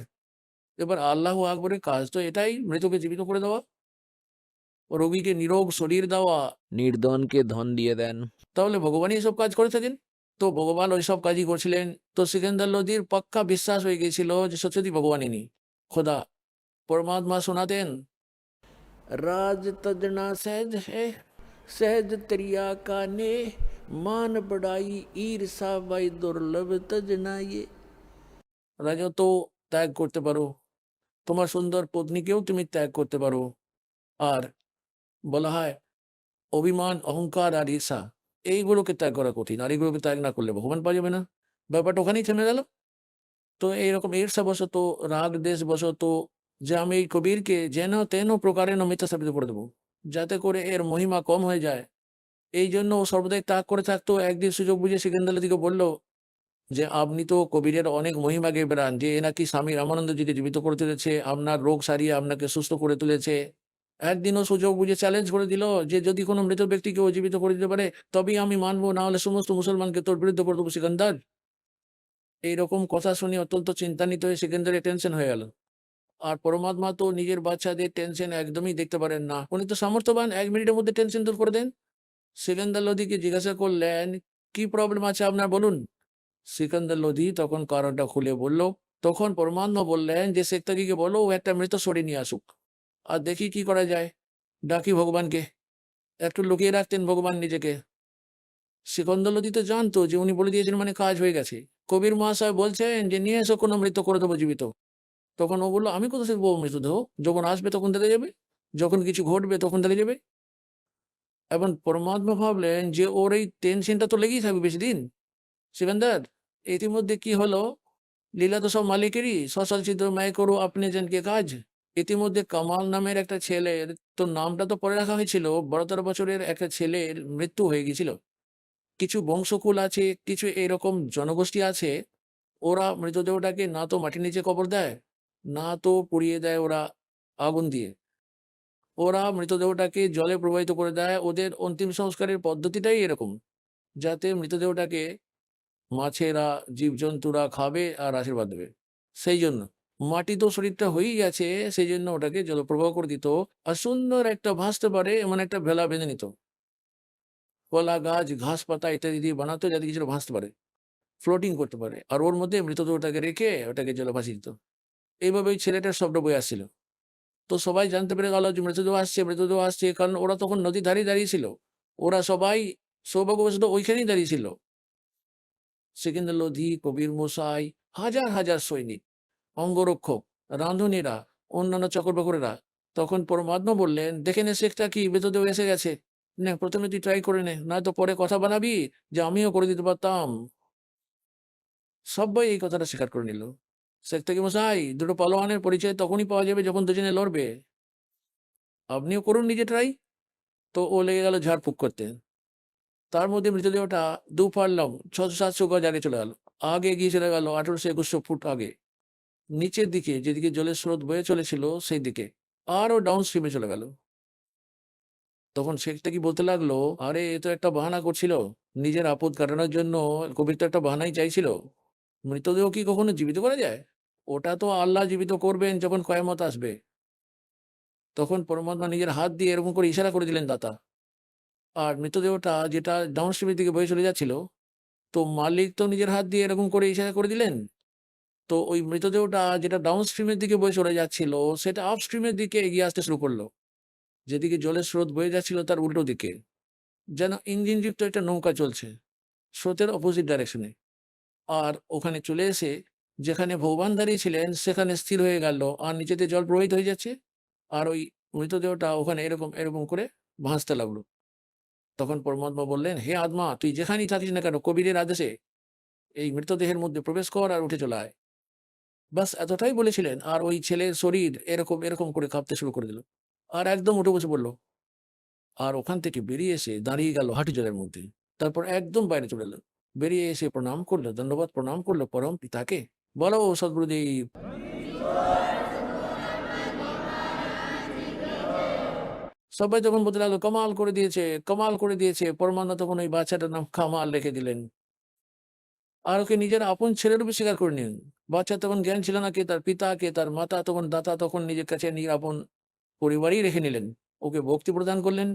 Speaker 7: এবার আল্লাহ আকবরের কাজ তো এটাই, মৃতকে জীবিত করে দেওয়া, রোগীকে নিরোগ শরীর দেওয়া,
Speaker 8: নির্ধনকে ধন দিয়ে দেন।
Speaker 7: তাহলে ভগবানই এসব কাজ করে থাকেন। তো ভগবান ওইসব কাজই করছিলেন। তো সিকান্দার লোধির পাক্কা বিশ্বাস হয়ে গিয়েছিল যে সত্যি ভগবান ইনি খোদা। পরমাত্মা শোনাতেন, রাজ তজনা सहज है सहज तरिया का ने मान बढ़ाई ईर्षा बाई दुर्लभ तजना ये। রাজা তো ত্যাগ করতে পারো, তোমার সুন্দর পত্নীকেও তুমি ত্যাগ করতে পারো। আর বলা হয় অভিমান, অহংকার আর ঈর্ষা, এইগুলোকে ত্যাগ করা কঠিন। আর এইগুলোকে ত্যাগ না করলে ভগবান পাওয়া যাবে না। ব্যাপারটা ওখানেই থেমে গেল। তো এইরকম ঈর্ষাবশত, রাগ দেশবশত, যে আমি এই কবিরকে যেন তেন প্রকারে মিথ্যা সাবিত করে দেবো, যাতে করে এর মহিমা কম হয়ে যায়। এই জন্য ও সর্বদাই ত্যাগ করে থাকতো। একদিন সুযোগ বুঝে সিকান্দার লোধিকে বলল যে আপনি তো কবিরের অনেক মহিমা গেয়ে বেড়ান, যে এ নাকি স্বামী রামানন্দজিকে জীবিত করে তুলেছে, আপনার রোগ সারিয়ে আপনাকে সুস্থ করে তুলেছে। একদিনও সুযোগ বুঝে চ্যালেঞ্জ করে দিল যে যদি কোনো মৃত ব্যক্তিকে ও জীবিত করে দিতে পারে তবেই আমি মানবো, না হলে সমস্ত মুসলমানকে তোর বিরুদ্ধে করে দেবো সিকান্দার। এইরকম কথা শুনে অত্যন্ত চিন্তান্বিত হয়ে সিকান্দারের টেনশন হয়ে গেল। আর পরমাত্মা তো নিজের বাচ্চাদের টেনশন একদমই দেখতে পারেন না, উনি তো সামর্থ্যবান, 1 মিনিটের মধ্যে টেনশন দূর করে দেন। সিকান্দার লোধিকে জিজ্ঞাসা করলেন, কি প্রবলেম আছে আপনার, বলুন। সিকান্দার লোধি তখন কারণটা খুলে বলল। তখন পরমাত্মা বললেন যে শেখ তাকিকে বলো ও একটা মৃত শরীর নিয়ে আসুক, আর দেখি কি করা যায়। ডাকি ভগবানকে। একটু লুকিয়ে রাখতেন ভগবান নিজেকে। সিকন্দর লোধি তো জানতো যে উনি বলে দিয়েছেন মানে কাজ হয়ে গেছে। কবির মহাশয় বলছেন যে নিয়ে এসো, কোনো মৃত করে দেবো জীবিত। তখন ও বললো, আমি কোথা থেকে পাবো মৃতদেহ? যখন আসবে তখন দেখে যাবে, যখন কিছু ঘটবে তখন দেখে যাবে। এবং পরমাত্মা ভাবলেন যে ওর এই টেনশনটা তো লেগেই থাকবে বেশি দিন। সিকান্দার, ইতিমধ্যে কি হলো, লীলা তো সব মালিকেরই, সচলচিত্র মায় করো আপনি জনকে কাজ। ইতিমধ্যে কামাল নামের একটা ছেলের, তো নামটা তো পরে রাখা হয়েছিল, 12-13 বছরের একটা ছেলের মৃত্যু হয়ে গেছিল। কিছু বংশকুল আছে, কিছু এরকম জনগোষ্ঠী আছে, ওরা মৃতদেহটাকে না তো মাটির নিচে কবর দেয়, না তো পুড়িয়ে দেয় ওরা আগুন দিয়ে। ওরা মৃতদেহটাকে জলে প্রবাহিত করে দেয়। ওদের অন্তিম সংস্কারের পদ্ধতিটাই এরকম, যাতে মৃতদেহটাকে মাছেরা, জীবজন্তুরা খাবে আর আশীর্বাদ দেবে। সেই জন্য মাটি তো শরীরটা হয়েই গেছে, সেই জন্য ওটাকে জলপ্রবাহ করে দিত। আর সুন্দর একটা ভাসতে পারে এমন একটা ভেলা বেঁধে নিত, কলা গাছ, ঘাস পাতা ইত্যাদি দিয়ে বানাতো, যাতে কিছু ভাসতে পারে, ফ্লোটিং করতে পারে। আর ওর মধ্যে মৃতদেহটাকে রেখে ওটাকে জলে ভাসিয়ে দিত। এইভাবে ওই ছেলেটার শব্দ বয়ে আসছিল। তো সবাই জানতে পেরে গেল যে মৃতদেহ আসছে, মৃতদেহ আসছে। কারণ ওরা তখন নদীর ধারে দাঁড়িয়ে ছিল, ওরা সবাই সৌভাগ্যবশত ওইখানেই দাঁড়িয়ে ছিল। সিকান্দার লোধি, কবির মশাই, হাজার হাজার সৈনিক, অঙ্গরক্ষক, রাঁধুনিরা, অন্যান্য চাকর বাকরেরা। তখন পরমাত্মা বললেন, দেখে নে শেখটা কি বেতদেও এসে গেছে, নে প্রথমে তুই ট্রাই করে নে, নয়তো পরে কথা বানাবি যে আমিও করে দিতে পারতাম। সবাই এই কথাটা স্বীকার করে নিল। শেখ থেকে মশাই, দুটো পালোয়ানের পরিচয় তখনই পাওয়া যাবে যখন দুজনে লড়বে, আপনিও করুন নিজে ট্রাই। তো ও লেগে গেল ঝাড়ফুঁক করতে। তার মধ্যে মৃতদেহটা দু পারলাম 600-700 গজ আগে চলে গেল, আগে এগিয়ে চলে গেল 1800-2100 ফুট আগে, নিচের দিকে যেদিকে জলের স্রোত বয়ে চলেছিল সেই দিকে, আরও ডাউন স্ট্রিমে চলে গেল। তখন শেখটা কি বলতে লাগলো, আরে এ তো একটা বাহানা করছিল, নিজের আপদ কাটানোর জন্য কবির তো একটা বাহানাই চাইছিল। মৃতদেহ কি কখনো জীবিত করা যায়? ওটা তো আল্লাহ জীবিত করবেন যখন কয়ামত আসবে। তখন পরমাত্মা নিজের হাত দিয়ে এরকম করে ইশারা করে দিলেন দাতা, আর মৃতদেহটা যেটা ডাউন স্ট্রিমের দিকে বয়ে চলে যাচ্ছিল, তো মালিক তো নিজের হাত দিয়ে এরকম করে ইশারা করে দিলেন। তো ওই মৃতদেহটা যেটা ডাউন স্ট্রিমের দিকে বয়ে চলে যাচ্ছিল, সেটা আপ স্ট্রিমের দিকে এগিয়ে আসতে শুরু করলো, যেদিকে জলের স্রোত বয়ে যাচ্ছিল তার উল্টো দিকে, যেন ইঞ্জিনযুক্ত একটা নৌকা চলছে স্রোতের অপোজিট ডাইরেকশনে। আর ওখানে চলে এসে যেখানে ভগবান দাঁড়িয়ে ছিলেন সেখানে স্থির হয়ে গেল, আর নিচেতে জল প্রবাহিত হয়ে যাচ্ছে, আর ওই মৃতদেহটা ওখানে এরকম এরকম করে ভাসতে লাগলো। তখন পরমাত্মা বললেন, হে আত্মা, তুই যেখানেই থাকিস না কেন, কবিরের আদেশে এই মৃতদেহের মধ্যে প্রবেশ কর আর উঠে চলে আয়। বাস এতটাই বলেছিলেন, আর ওই ছেলের শরীর এরকম এরকম করে কাঁপতে শুরু করে দিল, আর একদম উঠে বসে পড়লো, আর ওখান থেকে বেরিয়ে এসে দাঁড়িয়ে গেল হাঁটু জলের মধ্যে। তারপর একদম বাইরে চলে এলো, বেরিয়ে এসে প্রণাম করলো, দণ্ডবাদ প্রণাম করলো পরম পিতাকে। বলো সদ্গুরুদেব। সবাই তখন বলতে লাগলো, কামাল করে দিয়েছে, কামাল করে দিয়েছে। পরমাত্মা তখন ওই বাচ্চাটার নাম কামাল রেখে দিলেন, আর ওকে নিজের আপন ছেলের রূপে স্বীকার করে নিলেন। বাচ্চা তখন জ্ঞান ছিল না কে তার পিতা কে তার মাতা, তখন দাতা তখন নিজের কাছে নিজের আপন পরিবারই রেখে নিলেন, ওকে ভক্তি প্রদান করলেন।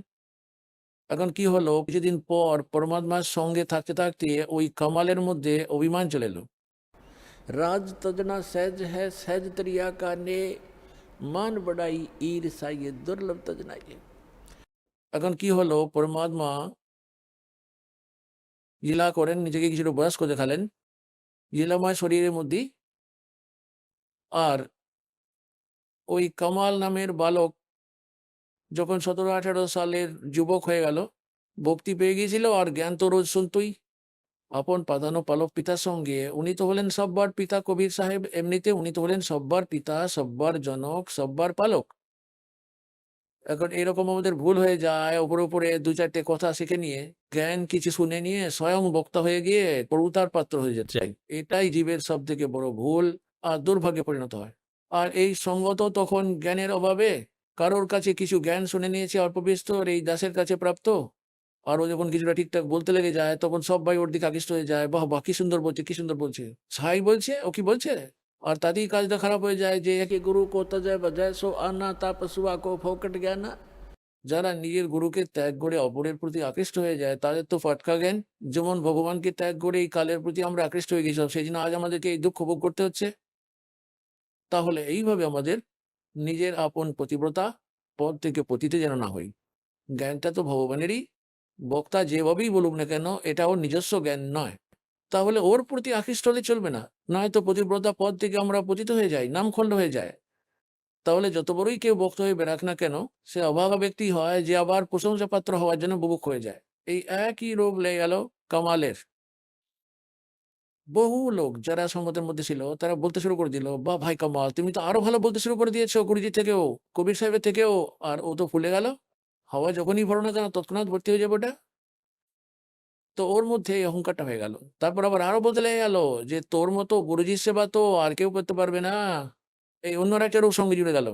Speaker 7: এখন কি হলো, কিছুদিন পর পরমাত্মার সঙ্গে থাকতে থাকতে ওই কামালের মধ্যে অভিমান চলে এলো। রাজ তজনা সহজ হ্যাঁ সহজ তরিয়া কানে মান বড়াই ঈর্ষা ইয়ে দুর্লভ তজনা ইয়ে। এখন কি হলো, পরমাত্মা লীলা করেন, নিজেকে কিছুটা বয়স্ক দেখালেন লীলাময় শরীরের মধ্যে। আর ওই কামাল নামের বালক যখন 17-18 সালের যুবক হয়ে গেল, ভক্তি পেয়ে গিয়েছিল আর জ্ঞান তো রোজ শুনতই আপন পাদানো পালক পিতার সঙ্গে। উনি তো হলেন সব্বার পিতা কবির সাহেব, এমনিতে উনি তো হলেন সব্বার পিতা, সব্বার জনক, সব্বার পালক। এখন এরকম আমাদের ভুল হয়ে যায়, উপরে উপরে দু চারটে কথা শিখে নিয়ে, জ্ঞান কিছু শুনে নিয়ে স্বয়ং বক্তা হয়ে গিয়ে প্রভুতার পাত্র হয়ে যেতে চাই। এটাই জীবের সব থেকে বড় ভুল আর দুর্ভাগ্যে পরিণত হয়। আর এই সঙ্গত তখন জ্ঞানের অভাবে কারোর কাছে কিছু জ্ঞান শুনে নিয়েছে অল্প বিস্তর, এই দাসের কাছে প্রাপ্ত, আর ও যখন কিছুটা ঠিকঠাক বলতে লেগে যায় তখন সবাই ওর দিকে আকৃষ্ট হয়ে যায়, বাহ বাহ কি সুন্দর বলছে, কি সুন্দর বলছে, সাই বলছে ও কি বলছে। আর তাতেই কাজটা খারাপ হয়ে যায়, যে একে গুরু কো তজয় বজয় সো আনা তাপসুয়া কো ফোকট জ্ঞানা। যারা নিজের গুরুকে ত্যাগ করে অপরের প্রতি আকৃষ্ট হয়ে যায় তাদের তো ফাটকা জ্ঞান। যেমন ভগবানকে ত্যাগ করে এই কালের প্রতি আমরা আকৃষ্ট হয়ে গেছিলাম, সেই জন্য আজ আমাদেরকে এই দুঃখ ভোগ করতে হচ্ছে। তাহলে এইভাবে আমাদের নিজের আপন পতিব্রতা পদ থেকে পতিতে যেন না হই। জ্ঞানটা তো ভগবানেরই, বক্তা যেভাবেই বলুক না কেন এটা ওর নিজস্ব জ্ঞান নয়। তাহলে ওর প্রতি আকৃষ্ট হলে চলবে না, নয়তো পতিব্রতা পদ থেকে আমরা পতিত হয়ে যাই, নামখণ্ড হয়ে যায়। তাহলে যত বড়ই কেউ বক্ত হয়ে বেরাক না কেন, সে অভাগা ব্যক্তি হয় যে আবার প্রশংসা পাত্র হওয়ার জন্য বুভুক্ষ হয়ে যায়। এই একই রোগ লেগে গেল কামালের। বহু লোক যারা সঙ্গতের মধ্যে ছিল তারা বলতে শুরু করে দিল, বা ভাই কামাল তুমি তো আরো ভালো বলতে শুরু করে দিয়েছো গুরুজি থেকেও, কবির সাহেবের থেকেও। আর ও তো ফুলে গেল, হাওয়া যখনই ভরো না কেন তৎক্ষণাৎ ভর্তি হয়ে যাবে ওটা। তো ওর মধ্যে এই অহংকারটা হয়ে গেল। তারপর আবার আরো বলতে লেগে গেল যে তোর মতো গুরুজির সেবা তো আর কেউ করতে পারবে না। এই অন্যরা একটা রোগ সঙ্গে জুড়ে গেল।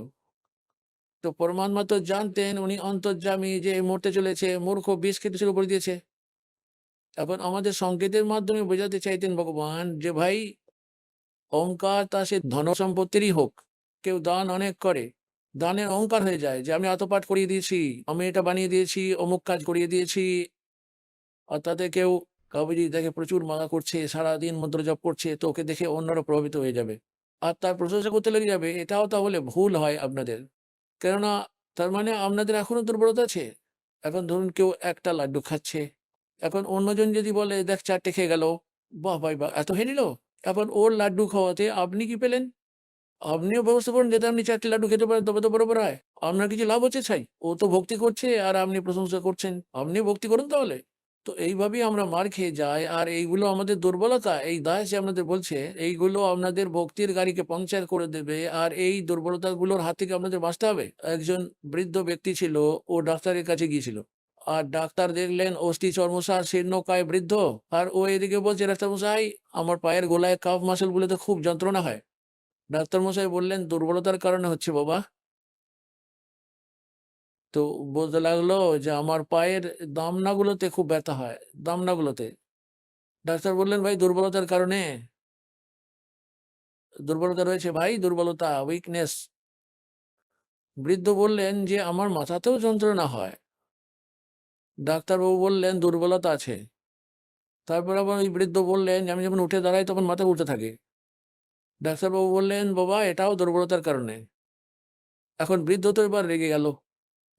Speaker 7: তো পরমাত্মা তো জানতেন উনি অন্তর্যামী, যে মরতে চলেছে, মূর্খ বিষ খেতে শুরু করে দিয়েছে। এখন আমাদের সংকেতের মাধ্যমে বোঝাতে চাইতেন ভগবান যে ভাই, অহংকার তা সে ধন সম্পত্তিরই হোক, কেউ দান অনেক করে, দানের অহংকার হয়ে যায় যে আমি এত পাঠ করিয়ে দিয়েছি, আমি এটা বানিয়ে দিয়েছি, অমুক কাজ করিয়ে দিয়েছি। আর তাতে কেউ কাউরি দেখে প্রচুর মালা করছে, সারাদিন মন্ত্র জপ করছে, তো ওকে দেখে অন্যরা প্রভাবিত হয়ে যাবে আর তার প্রশংসা করতে লেগে যাবে। এটাও তাহলে ভুল হয় আপনাদের, কেননা তার মানে আপনাদের এখনো দুর্বলতা আছে। এখন ধরুন কেউ একটা লাড্ডু খাচ্ছে, এখন অন্যজন যদি বলে দেখ 4টে খেয়ে গেল, বাহ ভাই বাহ এত খেয়ে নিল, এখন ওর লাড্ডু খাওয়াতে আপনি কি পেলেন? আপনিও ব্যবস্থা করুন যাতে আপনি 4টি লাড্ডু খেতে পারেন, তবে তো বরাবর হয়। আপনার কিছু লাভ হচ্ছে ছাই? ও তো ভক্তি করছে আর আপনি প্রশংসা করছেন। আপনিও ভক্তি করুন তাহলে। তো এইভাবেই আমরা মার খেয়ে যাই। আর এইগুলো আমাদের দুর্বলতা। এই দাস যে আপনাদের বলছে, এইগুলো আপনাদের ভক্তির গাড়িকে পাংচার করে দেবে। আর এই দুর্বলতাগুলোর হাত থেকে আপনাদের বাঁচতে হবে। একজন বৃদ্ধ ব্যক্তি ছিল, ও ডাক্তারের কাছে গিয়েছিল। আর ডাক্তার দেখলেন অস্থি চর্মসার শীর্ণকায় বৃদ্ধ। আর ও এদিকে বলছে, ডাক্তারমশাই আমার পায়ের গোলায় কাফ মাসলগুলোতে খুব যন্ত্রণা হয়। ডাক্তারমশাই বললেন, দুর্বলতার কারণে হচ্ছে বাবা। তো বলতে লাগলো যে আমার পায়ের দামনাগুলোতে খুব ব্যথা হয়, দামনাগুলোতে। ডাক্তার বললেন, ভাই দুর্বলতার কারণে দুর্বলতা রয়েছে ভাই, দুর্বলতা, উইকনেস। বৃদ্ধ বললেন যে আমার মাথাতেও যন্ত্রণা হয়। ডাক্তারবাবু বললেন দুর্বলতা আছে। তারপর আবার ওই বৃদ্ধ বললেন যে আমি যখন উঠে দাঁড়াই তখন মাথা উঠে থাকে। ডাক্তারবাবু বললেন, বাবা এটাও দুর্বলতার কারণে। এখন বৃদ্ধ তো এবার রেগে গেল।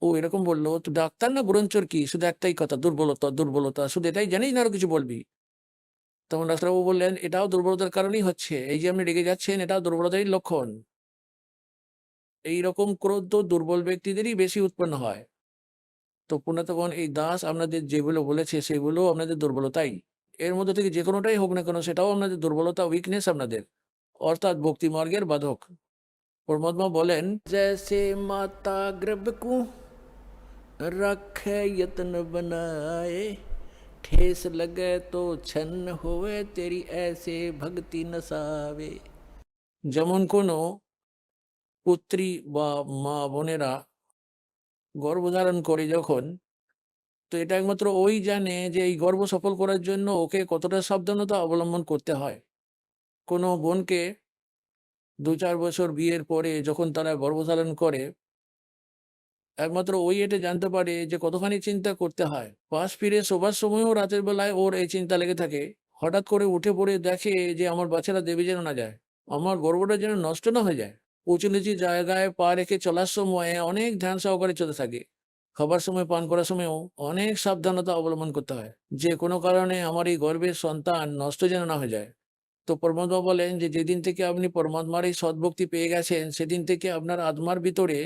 Speaker 7: ও এরকম বললো, তো ডাক্তার না গুরঞ্চর কি, শুধু একটাই কথা, দুর্বলতা দুর্বলতা, শুধু এটাই জানিস না আরো কিছু বলবি? তখন ডাক্তারবাবু বললেন, এটাও দুর্বলতার কারণেই হচ্ছে। এই যে আপনি রেগে যাচ্ছেন, এটাও দুর্বলতারই লক্ষণ। এইরকম ক্রোধ তো দুর্বল ব্যক্তিদেরই বেশি উৎপন্ন হয়। তো পুণ্যাতগণ, এই দাস আপনাদের যেগুলো বলেছে সেগুলো আপনাদের দুর্বলতাই। এর মধ্যে থেকে যে কোনোটাই হোক না কেন, সেটাও আপনাদের দুর্বলতা, উইকনেস আপনাদের, অর্থাৎ ভক্তি মার্গের বাধক। পরমাত্মা বলেন,
Speaker 8: जैसे माता गर्भ को रखे यत्न बनाए, ठेस लगे तो छन्न होवे, तेरी ऐसे भक्ति नसावे।
Speaker 7: যেমন কোনো পুত্রী বা মা বোনেরা গর্ভধারণ করে যখন, তো এটা একমাত্র ওই জানে যে এই গর্ভ সফল করার জন্য ওকে কতটা সাবধানতা অবলম্বন করতে হয়। কোনো বোনকে 2-4 বছর বিয়ের পরে যখন তারা গর্ভধারণ করে, একমাত্র ওই এটা জানতে পারে যে কতখানি চিন্তা করতে হয়। পাশ ফিরে শোবার সময়ও রাতের বেলায় ওর এই চিন্তা লেগে থাকে। হঠাৎ করে উঠে পড়ে দেখে যে আমার বাচ্চারা দেবে যেন না যায়, আমার গর্ভটা যেন নষ্ট না হয়ে যায়। উঁচু নিচু জায়গায় পা রেখে চলার সময় অনেক ধ্যান সহকারে চলতে থাকে। খাবার সময়, পান করার সময়ও অনেক সাবধানতা অবলম্বন করতে হয়, যে কোনো কারণে আমার এই গর্ভের সন্তান নষ্ট যেন না হয়ে যায়। তো পরমাত্মা বলেন যে যেদিন থেকে আপনি পরমাত্মার এই সদ্ভক্তি পেয়ে গেছেন, সেদিন থেকে আপনার আত্মার ভিতরে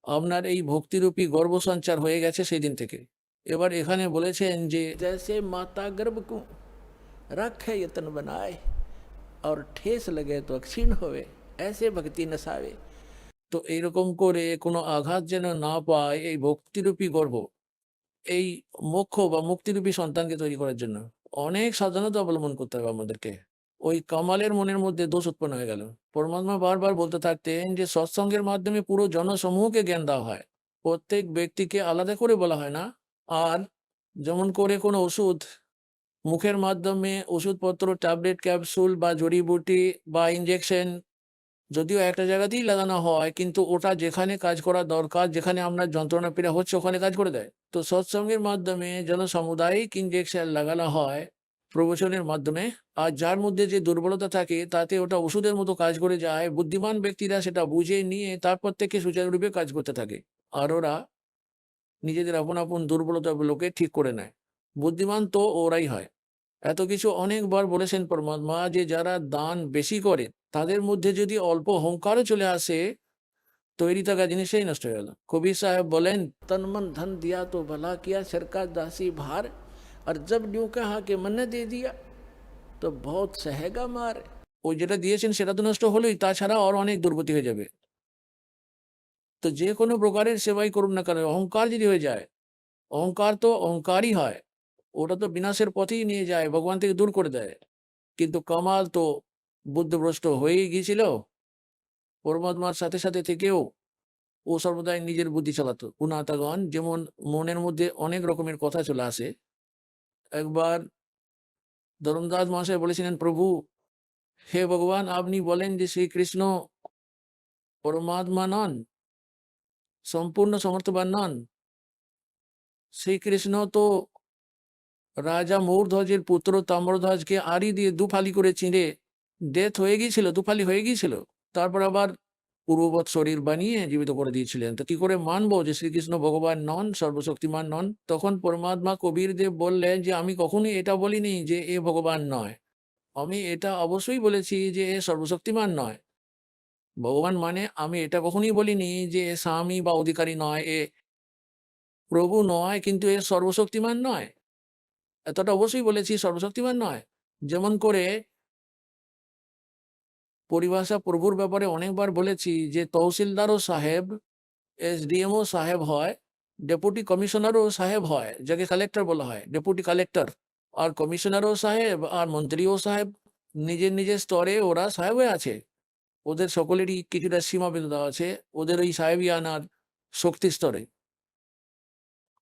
Speaker 7: আপনার এই ভক্তিরূপী গর্ভ সঞ্চার হয়ে গেছে সেই দিন থেকে। এবার এখানে বলেছেন যে
Speaker 8: जैसे माता गर्भ को रखे यत्न बनाए, और ठेस लगे तो क्षीण होवे, ऐसे भक्ति नसावे।
Speaker 7: তো এইরকম করে কোনো আঘাত যেন না পায় এই ভক্তিরূপী গর্ভ, এই মোক্ষ বা মুক্তিরূপী সন্তানকে তৈরি করার জন্য অনেক সাবধানতা অবলম্বন করতে হবে আমাদেরকে। ওই কামালের মনের মধ্যে দোষ উৎপন্ন হয়ে গেল। পরমাত্মা বারবার বলতে থাকতেন যে সৎসঙ্গের মাধ্যমে পুরো জনসমূহকে জ্ঞান দেওয়া হয়, প্রত্যেক ব্যক্তিকে আলাদা করে বলা হয় না। আর যেমন করে কোনো ওষুধ মুখের মাধ্যমে, ওষুধপত্র, ট্যাবলেট, ক্যাপসুল বা জড়িবুটি বা ইনজেকশন যদিও একটা জায়গাতেই লাগানো হয়, কিন্তু ওটা যেখানে কাজ করা দরকার, যেখানে আপনার যন্ত্রণা পীড়া হচ্ছে ওখানে কাজ করে দেয়। তো সৎসঙ্গের মাধ্যমে জনসামুদায়িক ইনজেকশন লাগানো হয় প্রবচনের মাধ্যমে। আর যার মধ্যে যে দুর্বলতা থাকে তাতে ওটা ওষুধের মতো কাজ করে যায়। বুদ্ধিমান ব্যক্তিরা সেটা বুঝে নিয়ে তারপর থেকে সুচারুরূপে কাজ করতে থাকে। আর ওরা নিজেদের আপন আপন দুর্বলতাগুলোকে ঠিক করে নেয়। বুদ্ধিমান তো ওরাই হয়। এত কিছু অনেকবার বলেছেন পরমাত্মা যে যারা দান বেশি করে তাদের মধ্যে যদি অল্প অহংকারও চলে আসে, তৈরি থাকা জিনিসটাই নষ্ট হয়ে গেল। কবি সাহেব বলেন,
Speaker 8: तन मन धन दिया तो भला किया, सरकार दासी भार, और जब यूं कहा कि मन ने दे दिया तो बहुत सहेगा मार।
Speaker 7: ওই যেটা দিয়েছেন সেটা তো নষ্ট হলোই, তাছাড়া আর অনেক দুর্গতি হয়ে যাবে। তো যে কোনো প্রকারের সেবাই করুন না কেন, অহংকার যদি হয়ে যায়, অহংকার তো অহংকারই হয়, ওটা তো বিনাশের পথেই নিয়ে যায়, ভগবান থেকে দূর করে দেয়। কিন্তু কামাল তো বুদ্ধভ্রষ্ট হয়েই গিয়েছিল। পরমাত্মার সাথে সাথে থেকেও ও সর্বদাই নিজের বুদ্ধি চালাতো। গুণাতাগণ যেমন মনের মধ্যে অনেক রকমের কথা চলে আসে। একবার ধর্মদাস মহাশয় বলেছিলেন, প্রভু হে ভগবান, আপনি বলেন যে শ্রীকৃষ্ণ পরমাত্মা নন, সম্পূর্ণ সমর্থবান নন। শ্রীকৃষ্ণ তো রাজা মৌরধ্বজের পুত্র তাম্রধ্বজকে আড়ি দিয়ে দুফালি করে চিঁড়ে ডেথ হয়ে গিয়েছিল, দুফালি হয়ে গিয়েছিল। তারপর আবার পূর্ববৎ শরীর বানিয়ে জীবিত করে দিয়েছিলেন। তো কি করে মানবো যে শ্রীকৃষ্ণ ভগবান নন, সর্বশক্তিমান নন? তখন পরমাত্মা কবির দেব বললেন যে আমি কখনোই এটা বলিনি যে এ ভগবান নয়, আমি এটা অবশ্যই বলেছি যে এ সর্বশক্তিমান নয়। ভগবান মানে আমি এটা কখনোই বলিনি যে এ স্বামী বা অধিকারী নয়, এ প্রভু নয়, কিন্তু এ সর্বশক্তিমান নয়। এতটা অবশ্যই বলেছি, সর্বশক্তিমান নয়। যেমন করে পরিভাষা প্রভুর ব্যাপারে অনেকবার বলেছি যে তহসিলদারও সাহেব, এসডিএমও সাহেব হয়, ডেপুটি কমিশনারও সাহেব হয়, যাকে কালেক্টর বলা হয়, ডেপুটি কালেক্টর। আর কমিশনারও সাহেব আর মন্ত্রীও সাহেব। নিজের নিজের স্তরে ওরা সাহেব হয়ে আছে। ওদের সকলেরই কিছুটা সীমাবদ্ধ আছে ওদের ওই সাহেবিয়ানার শক্তি স্তরে।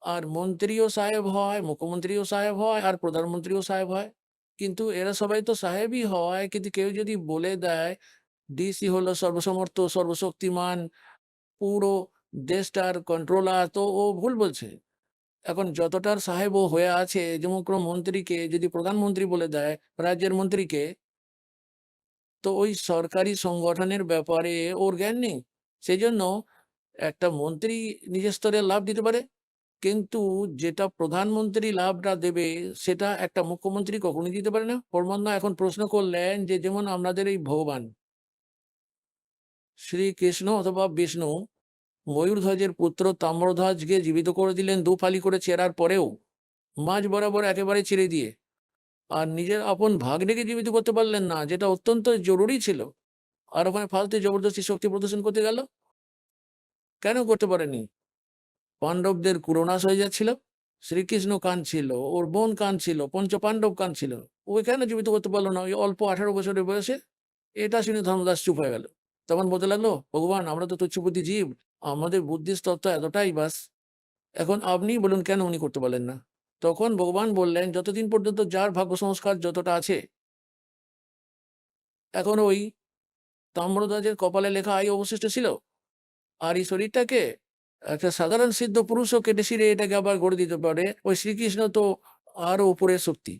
Speaker 7: আর মন্ত্রীও সাহেব হয়, মুখ্যমন্ত্রীও সাহেব হয়, আর প্রধানমন্ত্রীও সাহেব হয়। কিন্তু এরা সবাই তো সাহেবই হয়, কিন্তু কেউ যদি বলে দেয় ডিসি হলো সর্বসমর্থ, সর্বশক্তিমান, পুরো দেশটার কন্ট্রোলার, তো ও ভুল বলছে। এখন যতটার সাহেব ও হয়ে আছে, যেমন কোনো মন্ত্রীকে যদি প্রধানমন্ত্রী বলে দেয় রাজ্যের মন্ত্রীকে, তো ওই সরকারি সংগঠনের ব্যাপারে ওর জ্ঞান নেই। সেই জন্য একটা মন্ত্রী নিজের স্তরে লাভ দিতে পারে, কিন্তু যেটা প্রধানমন্ত্রী লাভটা দেবে সেটা একটা মুখ্যমন্ত্রী কখনোই দিতে পারে না। পরমাত্মা এখন প্রশ্ন করলেন যে যেমন আমাদের এই ভগবান শ্রীকৃষ্ণ অথবা বিষ্ণু ময়ূরধ্বজের পুত্র তাম্রধ্বজকে জীবিত করে দিলেন দু ফালি করে চেরার পরেও, মাঝ বরাবর একেবারে ছেড়ে দিয়ে। আর নিজের আপন ভাগ্নেকে জীবিত করতে পারলেন না, যেটা অত্যন্ত জরুরি ছিল। আর ওখানে ফালতু জবরদস্তি শক্তি প্রদর্শন করতে গেল। কেন করতে পারেনি? পাণ্ডবদের কুরনাশ হয়ে যাচ্ছিল, শ্রীকৃষ্ণ কাঁদছিল, ওর বোন কাঁদছিল, পঞ্চ পাণ্ডব কাঁদছিল, ওই কেন জীবিত করতে পারলো না ওই অল্প 18 বছরের বয়সে? এটা শুনে ধর্মদাস চুপ হয়ে গেল। তখন বলতে লাগলো, ভগবান আমরা তো তুচ্ছবুদ্ধি জীব, আমাদের বুদ্ধির তত্ত্ব এতটাই বাস। এখন আপনি বলুন কেন উনি করতে পারলেন না? তখন ভগবান বললেন, যতদিন পর্যন্ত যার ভাগ্য সংস্কার যতটা আছে, এখন ওই তাম্রধ্বজের কপালে লেখা আয়ু অবশিষ্ট ছিল। আর এই শরীরটাকে একটা সাধারণ সিদ্ধ পুরুষও কেটে ছিঁড়ে এটাকে আবার গড়ে দিতে পারে। ওই শ্রীকৃষ্ণ তো আরো উপরের শক্তি,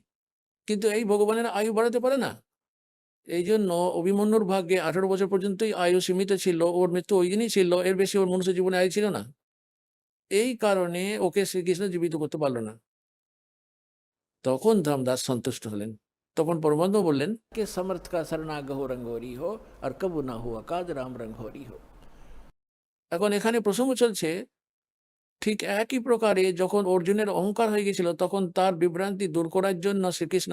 Speaker 7: কিন্তু এই ভগবানের আয়ু বাড়াতে পারে না। এই জন্য অভিমন্যুর ভাগ্যে 18 বছর পর্যন্তই আয়ু সীমিত ছিল, ওর মৃত্যু ওই দিনই ছিল, এর বেশি ওর মনুষ্য জীবনে আয়ু ছিল না। এই কারণে ওকে শ্রীকৃষ্ণ জীবিত করতে পারলো না। তখন ধর্মদাস সন্তুষ্ট হলেন। তখন পরমাত্মা বললেন,
Speaker 8: के समर्थ का शरणागहो रंगोरी हो और कबू ना हुआ काज राम रंगोरी हो।
Speaker 7: এখন এখানে প্রসঙ্গ চলছে ঠিক একই প্রকারে যখন অর্জুনের অহংকার হয়ে গেছিল, তখন তার বিভ্রান্তি দূর করার জন্য শ্রীকৃষ্ণ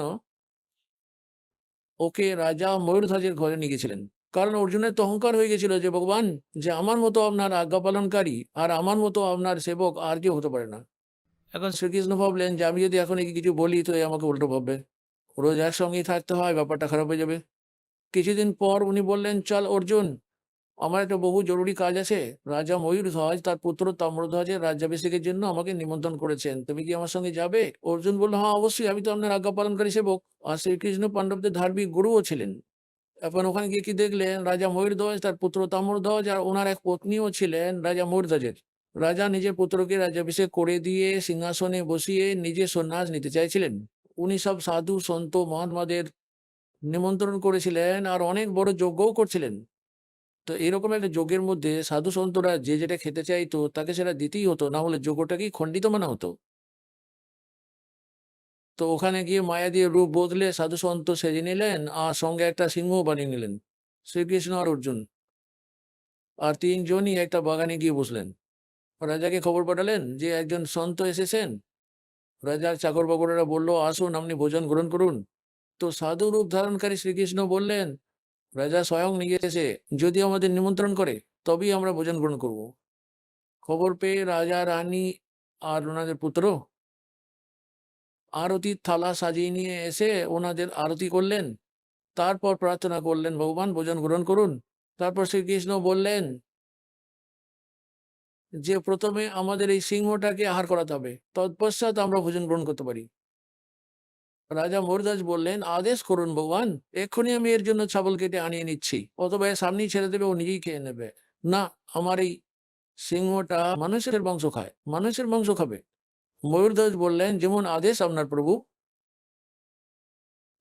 Speaker 7: ওকে রাজা ময়ূরধ্বজের ঘরে নিয়ে গেছিলেন। কারণ অর্জুনের তো অহংকার হয়ে গেছিল যে ভগবান, যে আমার মতো আপনার আজ্ঞা পালনকারী আর আমার মতো আপনার সেবক আর কেউ হতে পারে না। এখন শ্রীকৃষ্ণ ভাবলেন যে আমি যদি এখন একে কিছু বলি তো এ আমাকে উল্টো ভাববে, রোজ একসঙ্গেই থাকতে হয়, ব্যাপারটা খারাপ হয়ে যাবে। কিছুদিন পর উনি বললেন, চল অর্জুন, আমার একটা বহু জরুরি কাজ আছে। রাজা ময়ূরধ্বজ তার পুত্র তাম্রধ্বজের রাজ্যাভিষেকের জন্য আমাকে নিমন্ত্রণ করেছেন, তুমি কি আমার সঙ্গে যাবে? অর্জুন বলল, হ্যাঁ অবশ্যই, আমি তো আপনার আজ্ঞা পালনকারী সেবক। আর শ্রীকৃষ্ণ পাণ্ডবদের ধার্মিক গুরুও ছিলেন। এখন ওখানে গিয়ে কি দেখলেন, রাজা ময়ূরধ্বজ তার পুত্র তাম্রধ্বজ আর ওনার এক পত্নীও ছিলেন রাজা ময়ূরধ্বজের। রাজা নিজের পুত্রকে রাজ্যাভিষেক করে দিয়ে সিংহাসনে বসিয়ে নিজে সন্ন্যাস নিতে চাইছিলেন। উনি সব সাধু সন্ত মহাত্মাদের নিমন্ত্রণ করেছিলেন আর অনেক বড় যজ্ঞও করছিলেন। তো এরকম একটা যজ্ঞের মধ্যে সাধু সন্তরা যে যেটা খেতে চাইতো তাকে সেটা দিতেই হতো, না হলে যজ্ঞটাকেই খণ্ডিত মানা হতো। তো ওখানে গিয়ে মায়া দিয়ে রূপ বদলে সাধু সন্ত সেজে নিলেন আর সঙ্গে একটা সিংহ বানিয়ে নিলেন, শ্রীকৃষ্ণ আর অর্জুন। আর তিনজনই একটা বাগানে গিয়ে বসলেন। রাজাকে খবর পাঠালেন যে একজন সন্ত এসেছেন। রাজার চাকর বাকরেরা বলল, আসুন আপনি ভোজন গ্রহণ করুন। তো সাধু রূপ ধারণকারী শ্রীকৃষ্ণ বললেন, রাজা স্বয়ং নিয়ে এসে যদি আমাদের নিমন্ত্রণ করে তবেই আমরা ভোজন গ্রহণ করব। খবর পেয়ে রাজা রানী আর ওনাদের পুত্র আরতির থালা সাজিয়ে নিয়ে এসে ওনাদের আরতি করলেন। তারপর প্রার্থনা করলেন, ভগবান ভোজন গ্রহণ করুন। তারপর শ্রীকৃষ্ণ বললেন যে প্রথমে আমাদের এই সিংহটাকে আহার করাতে হবে, তৎপশ্চাৎ আমরা ভোজন গ্রহণ করতে পারি। রাজা ময়ূরধ্বজ বললেন, আদেশ করুন ভগবান, এক্ষুনি আমি এর জন্য ছাগল কেটে আনিয়ে নিচ্ছি, অথবা এর সামনেই ছেড়ে দেবে, ও নিজেই খেয়ে নেবে। না, আমার এই সিংহটা মানুষের মাংস খায়, মানুষের মাংস খাবে। ময়ূরধ্বজ বললেন, যেমন আদেশ আপনার প্রভু।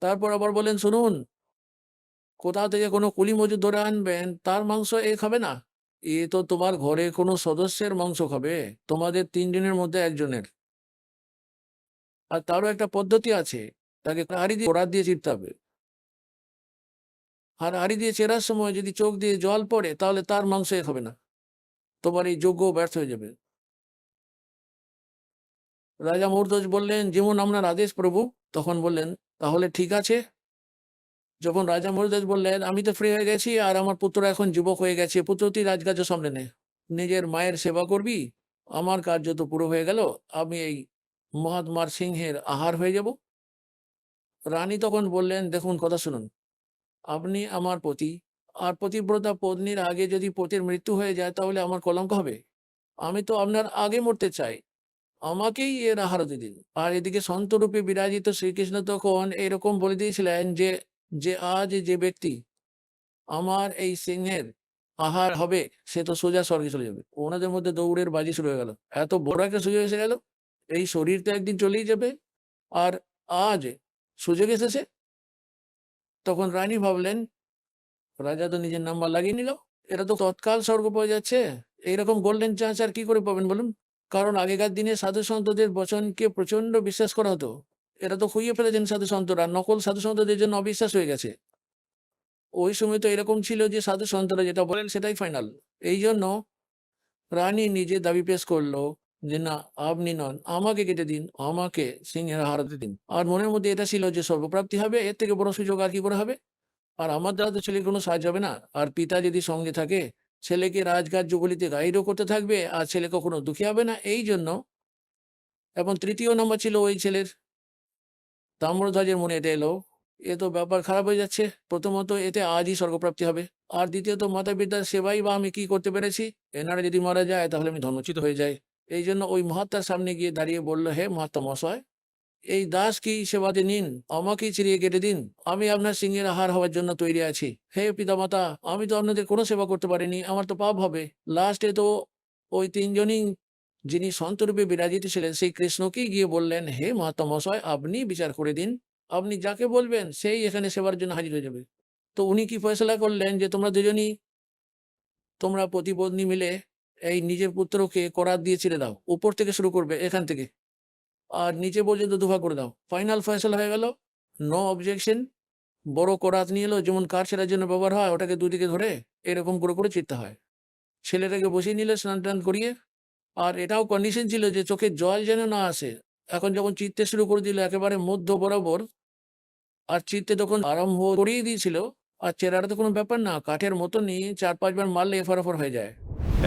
Speaker 7: তারপর আবার বলেন, শুনুন, কোথা থেকে কোনো কুলি মজুর ধরে আনবেন, তার মাংস এ খাবে না। এ তো তোমার ঘরে কোনো সদস্যের মাংস খাবে, তোমাদের 3 জনের মধ্যে একজনের। আর তারও একটা পদ্ধতি আছে, তাকে কাহারি দিয়ে করাত দিয়ে চিরতে হবে। হাড়ি দিয়ে চেরার সময় যদি চোখ দিয়ে জল পড়ে তাহলে তার মাংস এ হবে না, তোমার এই যজ্ঞ ব্যর্থ হয়ে যাবে। রাজা মূর্ধজ বললেন, যেমন আপনার আদেশ প্রভু। তখন বললেন, তাহলে ঠিক আছে। যখন রাজা মূর্ধজ বললেন, আমি তো ফ্রি হয়ে গেছি আর আমার পুত্র এখন যুবক হয়ে গেছে, পুত্র তুই রাজকার্য সামলে নে, নিজের মায়ের সেবা করবি, আমার কার্য তো পুরো হয়ে গেল, আমি এই মহাত্মার সিংহের আহার হয়ে যাব। রানী তখন বললেন, দেখুন কথা শুনুন, আপনি আমার পতি, আর পতিব্রতা পত্নীর আগে যদি পতির মৃত্যু হয়ে যায় তাহলে আমার কলঙ্ক হবে। আমি তো আপনার আগে মরতে চাই, আমাকেই এর আহার দিন। আর এদিকে সন্তরূপে বিরাজিত শ্রীকৃষ্ণ তখন এরকম বলে দিয়েছিলেন যে যে আজ যে ব্যক্তি আমার এই সিংহের আহার হবে সে তো সোজা স্বর্গে চলে যাবে। ওনাদের মধ্যে দৌড়ের বাজি শুরু হয়ে গেল, এত বড় একটা সুযোগ এসে গেল, এই শরীর তো একদিন চলেই যাবে, আর আজ সুযোগ এসেছে। তখন রানী ভাবলেন, রাজা তো নিজের নাম্বার লাগিয়ে নিল, এরা তো তৎকাল স্বর্গ পাওয়া যাচ্ছে, এইরকম গোল্ডেন চান্স আর কি করে পাবেন বলুন? কারণ আগেকার দিনে সাধু সন্তদের বচনকে প্রচন্ড বিশ্বাস করা হতো, এরা তো খুইয়ে ফেলেছেন সাধু সন্তরা, নকল সাধু সন্তদের জন্য অবিশ্বাস হয়ে গেছে। ওই সময় তো এরকম ছিল যে সাধু সন্তরা যেটা বলেন সেটাই ফাইনাল। এই জন্য রানী নিজে দাবি পেশ করলো যে না, আপনি নন, আমাকে কেটে দিন, আমাকে সিংহের হারাতে দিন। আর মনের মধ্যে এটা ছিল যে সর্বপ্রাপ্তি হবে, এর থেকে বড় সুযোগ আর কি করে হবে। আর আমার দ্বারা তো ছেলের কোনো সাহায্য হবে না, আর পিতা যদি সঙ্গে থাকে ছেলেকে রাজকার্যগুলিতে গাইডও করতে থাকবে আর ছেলে কখনো দুঃখী হবে না। এই জন্য, এবং তৃতীয় নম্বর ছিল ওই ছেলের, তাম্রধ্বজের মনে এটা এলো, এ তো ব্যাপার খারাপ হয়ে যাচ্ছে। প্রথমত এতে আজই স্বর্গপ্রাপ্তি হবে, আর দ্বিতীয়ত মাতা পিতার সেবাই বা আমি কি করতে পেরেছি, এনারা যদি মারা যায় তাহলে আমি ধর্মচ্যুত হয়ে যাই। এই জন্য ওই মহাত্মার সামনে গিয়ে দাঁড়িয়ে বলল, হে মহাত্মা মহাশয়, এই দাস কি সেবাতে নিন, আমাকেই চিরিয়ে কেটে দিন, আমি আপনার সিংহের আহার হওয়ার জন্য তৈরি আছি। হে পিতামাতা, আমি তো আপনাদের কোনো সেবা করতে পারিনি, আমার তো পাপ হবে। লাস্টে তো ওই তিনজনই যিনি সন্তরূপে বিরাজিত ছিলেন সেই কৃষ্ণকেই গিয়ে বললেন, হে মহাত্মা মহাশয়, আপনি বিচার করে দিন, আপনি যাকে বলবেন সেই এখানে সেবার জন্য হাজির হয়ে যাবে। তো উনি কি ফয়সলা করলেন যে তোমরা দুজনই, তোমরা পতি-পত্নী মিলে এই নিজের পুত্রকে করাত দিয়ে ছেড়ে দাও, উপর থেকে শুরু করবে এখান থেকে, আর নিচে পর্যন্ত দুভাগ করে দাও। ফাইনাল ফয়সলা হয়ে গেল, নো অবজেকশন। বড় করাত নিয়ে এলো, যেমন কার ছেড়ার জন্য ব্যবহার হয়, ওটাকে দুদিকে ধরে এরকম করে করে চিরতে হয়। ছেলেটাকে বসিয়ে নিলে স্নান টান করিয়ে, আর এটাও কন্ডিশন ছিল যে চোখে জল যেন না আসে। এখন যখন চিরতে শুরু করে দিল একেবারে মধ্য বরাবর, আর চিরতে তখন আরম্ভ করিয়ে দিয়েছিল, আর চেরাটা তো কোনো ব্যাপার না, কাঠের মতনই 4-5 বার মারলে এফার হয়ে যায়।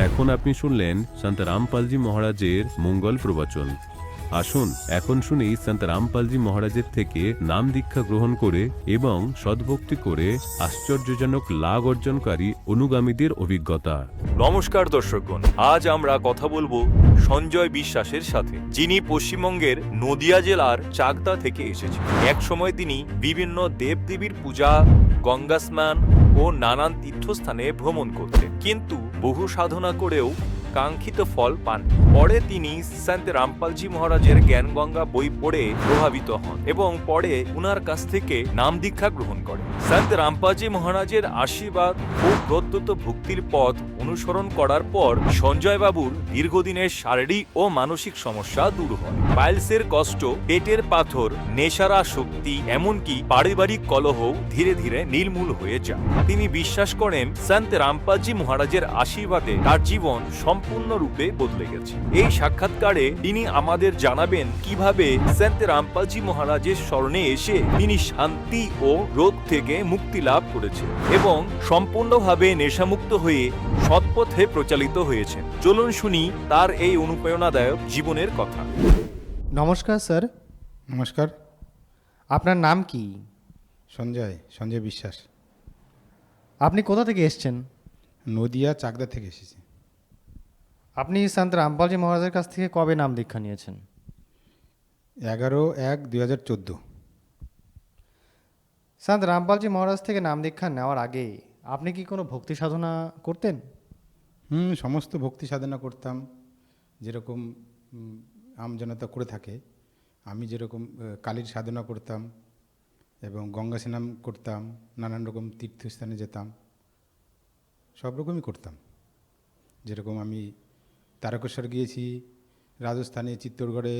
Speaker 1: এখন আপনি শুনলেন সন্ত রামপালজি মহারাজের মঙ্গল প্রবচন। আসুন এখন শুনি সন্ত রামপালজি মহারাজের থেকে নাম দীক্ষা গ্রহণ করে এবং সদ্ভক্তি করে আশ্চর্যজনক লাভ অর্জনকারী অনুগামীদের অভিজ্ঞতা।
Speaker 9: নমস্কার দর্শকগণ, আজ আমরা কথা বলবো সঞ্জয় বিশ্বাসের সাথে, যিনি পশ্চিমবঙ্গের নদিয়া জেলার চাকদা থেকে এসেছেন। এক সময় তিনি বিভিন্ন দেবদেবীর পূজা, গঙ্গা স্নান ও নানান তীর্থস্থানে ভ্রমণ করতেন, কিন্তু বহু সাধনা করেও কাঙ্ক্ষিত ফল পান। পরে তিনি সন্ত রামপালজি মহারাজের জ্ঞানগঙ্গা বই পড়ে প্রভাবিত হন এবং পরে উনার কাছ থেকে নাম দীক্ষা গ্রহণ করেন। সন্ত রামপালজি মহারাজের আশীর্বাদ ও প্রদত্ত ভক্তির পথ অনুসরণ করার পর সঞ্জয় বাবুর দীর্ঘদিনের শারীরিক ও মানসিক সমস্যা দূর হয়। পাইলসের কষ্ট, পেটের পাথর, নেশার আসক্তি, এমনকি পারিবারিক কলহ ধীরে ধীরে নির্মূল হয়ে যায়। তিনি বিশ্বাস করেন সন্ত রামপালজি মহারাজের আশীর্বাদে তার জীবন সম্পূর্ণরূপে বদলে গেছে। এই সাক্ষাৎকারে তিনি আমাদের জানাবেন কিভাবে সন্ত রামপালজি মহারাজের শরণে এসে তিনি শান্তি ও রোগ থেকে মুক্তি লাভ করেছেন এবং সম্পূর্ণভাবে নেশামুক্ত হয়ে সৎপথে প্রচালিত হয়েছেন। চলুন শুনি তার এই অনুপ্রেরণাদায়ক জীবনের কথা।
Speaker 10: নমস্কার স্যার।
Speaker 11: নমস্কার।
Speaker 10: আপনার নাম কি?
Speaker 11: সঞ্জয় বিশ্বাস।
Speaker 10: আপনি কোথা থেকে এসেছেন?
Speaker 11: নদিয়া চাকদা থেকে এসেছি।
Speaker 10: আপনি সন্ত রামপালজি মহারাজের কাছ থেকে কবে নাম দীক্ষা নিয়েছেন?
Speaker 11: 11/1/2014।
Speaker 10: সন্ত রামপালজি মহারাজ থেকে নাম দীক্ষা নেওয়ার আগে আপনি কি কোনো ভক্তি সাধনা করতেন?
Speaker 11: সমস্ত ভক্তি সাধনা করতাম, যেরকম আমজনতা করে থাকে। আমি যেরকম কালীর সাধনা করতাম এবং গঙ্গা স্নান করতাম, নানান রকম তীর্থস্থানে যেতাম, সব রকমই করতাম। যেরকম আমি তারকেশ্বর গিয়েছি, রাজস্থানে চিত্তরগড়ে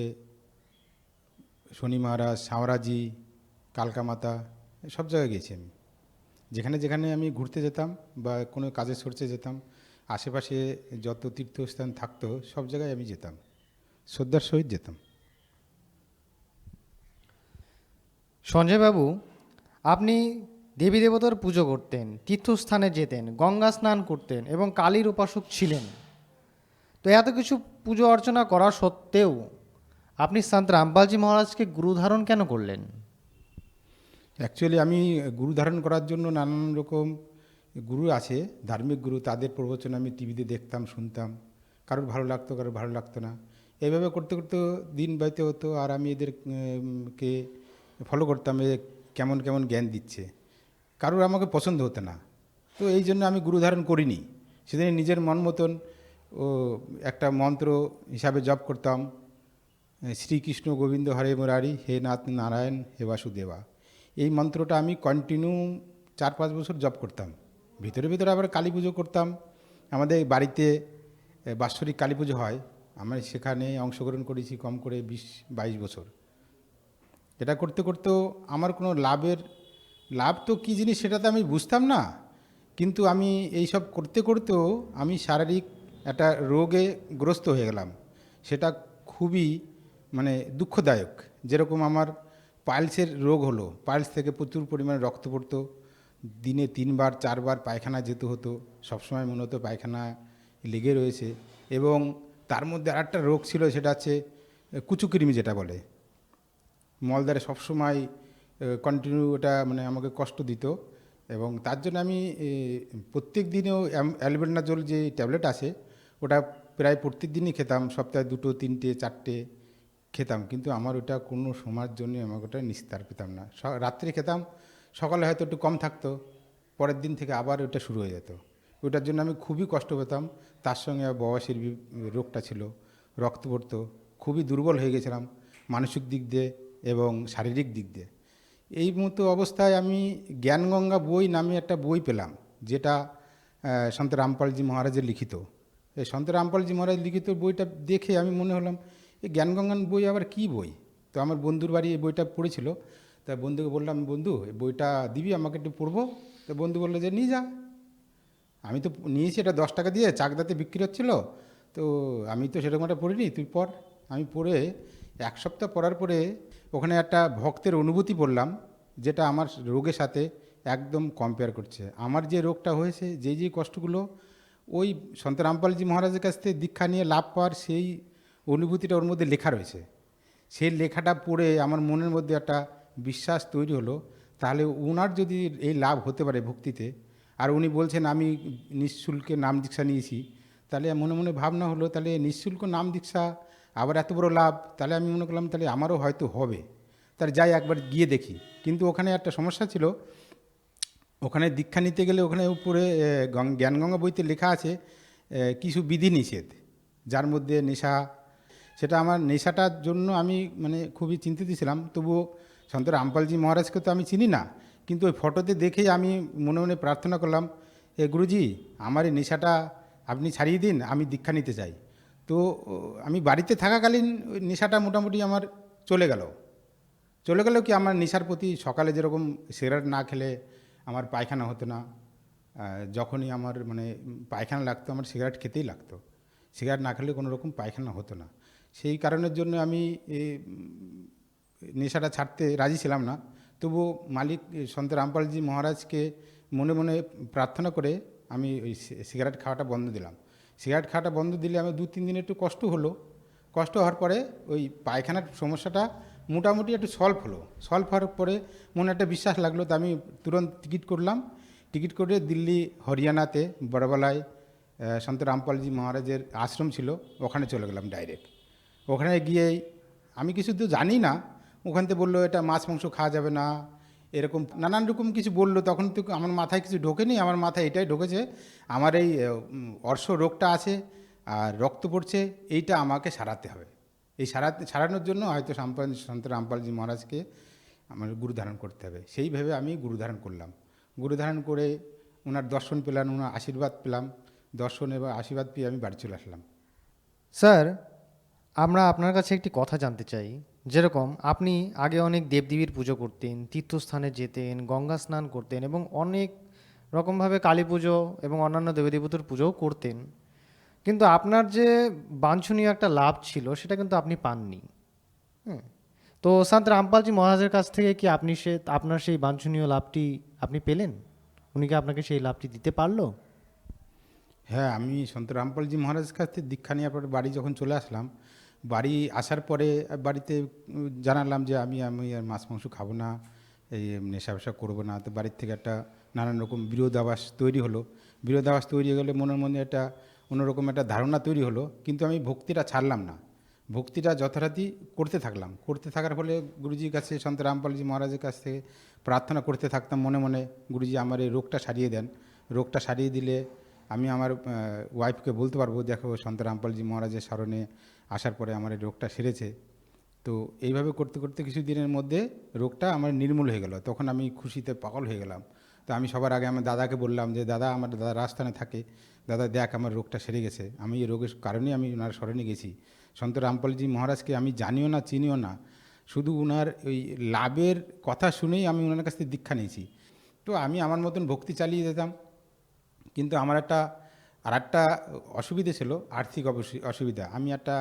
Speaker 11: শনি মহারাজ, সাঁওরাজি, কালকা মাতা, সব জায়গায় গিয়েছি আমি। যেখানে যেখানে আমি ঘুরতে যেতাম বা কোনো কাজের সোর্সে যেতাম, আশেপাশে যত তীর্থস্থান থাকতো সব জায়গায় আমি যেতাম, শ্রদ্ধার সহিত যেতাম।
Speaker 10: সঞ্জয়বাবু, আপনি দেবী দেবতার পুজো করতেন, তীর্থস্থানে যেতেন, গঙ্গা স্নান করতেন এবং কালীর উপাসক ছিলেন। তো এত কিছু পুজো অর্চনা করা সত্ত্বেও আপনি সন্ত রামপালজি মহারাজকে গুরু ধারণ কেন করলেন?
Speaker 11: অ্যাকচুয়ালি আমি গুরু ধারণ করার জন্য নানান রকম গুরু আছে, ধার্মিক গুরু, তাদের প্রবচন আমি টিভিতে দেখতাম, শুনতাম। কারোর ভালো লাগতো, কারোর ভালো লাগতো না। এইভাবে করতে করতে দিন বাইতে হতো, আর আমি কে ফলো করতাম, কেমন কেমন জ্ঞান দিচ্ছে। কারোর আমাকে পছন্দ হতো না, তো এই জন্য আমি গুরু ধারণ করিনি। সেদিন নিজের মন মতন ও একটা মন্ত্র হিসাবে জপ করতাম, শ্রীকৃষ্ণ গোবিন্দ হরে মুরারি, হে নাথ নারায়ণ, হে বাসুদেবা। এই মন্ত্রটা আমি কন্টিনিউ 4-5 বছর জপ করতাম। ভিতরে ভিতরে আবার কালী পুজো করতাম। আমাদের বাড়িতে বাৎসরিক কালী পুজো হয়, আমি সেখানে অংশগ্রহণ করেছি কম করে 20-22 বছর। এটা করতে করতেও আমার কোনো লাভ তো কী জিনিস সেটা তো আমি বুঝতাম না, কিন্তু আমি এই সব করতে করতেও আমি শারীরিক একটা রোগে গ্রস্ত হয়ে গেলাম। সেটা খুবই মানে দুঃখদায়ক। যেরকম আমার পাইলসের রোগ হলো, পাইলস থেকে প্রচুর পরিমাণে রক্ত পড়তো, দিনে 3-4 বার পায়খানা যেতে হতো, সবসময় মনে হতো পায়খানা লেগে রয়েছে। এবং তার মধ্যে আরেকটা রোগ ছিল, সেটা হচ্ছে কুচুকৃমি যেটা বলে, মলদ্বারে সবসময় কন্টিনিউ ওটা মানে আমাকে কষ্ট দিত। এবং তার জন্য আমি প্রত্যেক দিনেও অ্যালবেন্ডাজোল যে ট্যাবলেট আছে ওটা প্রায় প্রত্যেক দিনই খেতাম, সপ্তাহে 2, 3, 4 খেতাম, কিন্তু আমার ওটা কোনো সময়ের জন্য আমাকে ওটা নিস্তার পেতাম না। রাত্রে খেতাম, সকালে হয়তো একটু কম থাকতো, পরের দিন থেকে আবার ওটা শুরু হয়ে যেত। ওটার জন্য আমি খুবই কষ্ট পেতাম। তার সঙ্গে বয়সের রোগটা ছিল, রক্ত পড়তো, খুবই দুর্বল হয়ে গেছিলাম মানসিক দিক দিয়ে এবং শারীরিক দিক দিয়ে। এই মতো অবস্থায় আমি জ্ঞানগঙ্গা বই নামে একটা বই পেলাম, যেটা সন্ত রামপালজি মহারাজের লিখিত। এই সন্ত রামপালজি মহারাজ লিখিত বইটা দেখে আমি মনে হলাম, এই জ্ঞানগঙ্গার বই আবার কী বই? তো আমার বন্ধুর বাড়ি এই বইটা পড়েছিল, তা বন্ধুকে বললাম, বন্ধু এই বইটা দিবি আমাকে, একটু পড়বো। তো বন্ধু বললো যে নিয়ে যা। আমি তো নিয়েছি, এটা 10 টাকা দিয়ে চাকদাতে বিক্রি হচ্ছিল, তো আমি তো সেরকম একটা পড়িনি, তুই পড়। আমি পড়ে 1 সপ্তাহ পড়ার পরে ওখানে একটা ভক্তের অনুভূতি পড়লাম, যেটা আমার রোগের সাথে একদম কম্পেয়ার করছে। আমার যে রোগটা হয়েছে, যে কষ্টগুলো, ওই সন্ত রামপালজি মহারাজের কাছ থেকে দীক্ষা নিয়ে লাভ পাওয়ার সেই অনুভূতিটা ওর মধ্যে লেখা রয়েছে। সেই লেখাটা পড়ে আমার মনের মধ্যে একটা বিশ্বাস তৈরি হলো, তাহলে ওনার যদি এই লাভ হতে পারে ভক্তিতে, আর উনি বলছেন আমি নিঃশুল্কে নাম দীক্ষা নিয়েছি, তাহলে মনে মনে ভাবনা হলো, তাহলে নিঃশুল্ক নাম দীক্ষা আবার এত বড় লাভ, তাহলে আমি মনে করলাম তাহলে আমারও হয়তো হবে, তাহলে যাই একবার গিয়ে দেখি। কিন্তু ওখানে একটা সমস্যা ছিল, ওখানে দীক্ষা নিতে গেলে ওখানে উপরে জ্ঞানগঙ্গা বইতে লেখা আছে কিছু বিধিনিষেধ, যার মধ্যে নেশা, সেটা আমার নেশাটার জন্য আমি মানে খুবই চিন্তিত ছিলাম। তবুও সন্ত রামপালজি মহারাজকে তো আমি চিনি না, কিন্তু ওই ফটোতে দেখেই আমি মনে মনে প্রার্থনা করলাম, গুরুজি আমার এই নেশাটা আপনি ছাড়িয়ে দিন, আমি দীক্ষা নিতে চাই। তো আমি বাড়িতে থাকাকালীন ওই নেশাটা মোটামুটি আমার চলে গেল কি, আমার নেশার প্রতি সকালে যেরকম সিগারেট না খেলে আমার পায়খানা হতো না, যখনই আমার মানে পায়খানা লাগতো আমার সিগারেট খেতেই লাগতো, সিগারেট না খেলে কোনো রকম পায়খানা হতো না। সেই কারণের জন্য আমি নেশাটা ছাড়তে রাজি ছিলাম না। তবু মালিক সন্ত রামপালজি মহারাজকে মনে মনে প্রার্থনা করে আমি ওই সিগারেট খাওয়াটা বন্ধ দিলাম। সিগারেট খাওয়াটা বন্ধ দিলে আমি 2-3 দিন একটু কষ্ট হলো, কষ্ট হওয়ার পরে ওই পায়খানার সমস্যাটা মোটামুটি একটু সলভ হওয়ার পরে মনে একটা বিশ্বাস লাগলো, তো আমি তুরন্ত টিকিট করে দিল্লি হরিয়ানাতে বড়বালায় সন্ত রামপালজি মহারাজের আশ্রম ছিল, ওখানে চলে গেলাম ডাইরেক্ট। ওখানে গিয়েই আমি কিছু তো জানি না, ওখান থেকে বললো এটা মাছ মাংস খাওয়া যাবে না, এরকম নানান রকম কিছু বললো। তখন তো আমার মাথায় কিছু ঢোকেনি, আমার মাথায় এটাই ঢোকেছে, আমার এই অর্শ রোগটা আছে আর রক্ত পড়ছে, এইটা আমাকে সারাতে হবে। এই সারানোর জন্য হয়তো সন্ত রামপালজি মহারাজকে আমার গুরু ধারণ করতে হবে। সেই ভেবে আমি গুরু ধারণ করলাম। গুরু ধারণ করে ওনার দর্শন পেলাম, ওনার আশীর্বাদ পেলাম, দর্শন এবং আশীর্বাদ পেয়ে আমি বাড়ি চলে আসলাম।
Speaker 10: স্যার, আমরা আপনার কাছে একটি কথা জানতে চাই। যেরকম আপনি আগে অনেক দেবদেবীর পুজো করতেন, তীর্থস্থানে যেতেন, গঙ্গা স্নান করতেন এবং অনেক রকমভাবে কালী পুজো এবং অন্যান্য দেবদেবতার পুজোও করতেন। কিন্তু আপনার যে বাঞ্ছনীয় একটা লাভ ছিল সেটা কিন্তু আপনি পাননি। হ্যাঁ, তো সন্ত রামপালজি মহারাজের কাছ থেকে কি আপনি আপনার সেই বাঞ্ছনীয় লাভটি আপনি পেলেন? উনি কি আপনাকে সেই লাভটি দিতে পারলো?
Speaker 11: হ্যাঁ, আমি সন্ত রামপালজি মহারাজের কাছ থেকে দীক্ষা নেওয়ার পরে বাড়ি যখন চলে আসলাম, বাড়ি আসার পরে বাড়িতে জানালাম যে আমি আমি আর মাছ মাংস খাবো না, এই নেশা ফেশা করবো না। তো বাড়ির থেকে একটা নানান রকম বিরোধাভাস তৈরি হলো। বিরোধাভাস তৈরি হয়ে গেলে মনের মধ্যে একটা অন্যরকম একটা ধারণা তৈরি হলো, কিন্তু আমি ভক্তিটা ছাড়লাম না। ভক্তিটা যথারীতি করতে থাকলাম। করতে থাকার ফলে গুরুজির কাছে, সন্ত রামপালজি মহারাজের কাছ থেকে প্রার্থনা করতে থাকতাম মনে মনে, গুরুজি আমার এই রোগটা সারিয়ে দেন। রোগটা সারিয়ে দিলে আমি আমার ওয়াইফকে বলতে পারবো, দেখো সন্ত রামপালজি মহারাজের স্মরণে আসার পরে আমার এই রোগটা সেরেছে। তো এইভাবে করতে করতে কিছুদিনের মধ্যে রোগটা আমার নির্মূল হয়ে গেল। তখন আমি খুশিতে পাগল হয়ে গেলাম। তো আমি সবার আগে আমার দাদাকে বললাম যে দাদা, আমার দাদা রাজস্থানে থাকে, দাদা দেখ আমার রোগটা সেরে গেছে। আমি এই রোগের কারণেই আমি ওনার স্মরণে গেছি। সন্ত রামপালজি মহারাজকে আমি জানিও না, চিনিও না, শুধু ওনার ওই লাভের কথা শুনেই আমি ওনার কাছ থেকে দীক্ষা নিয়েছি। তো আমি আমার মতন ভক্তি চালিয়ে যেতাম। কিন্তু আমার আরেকটা অসুবিধে ছিল, আর্থিক অসুবিধা। আমি একটা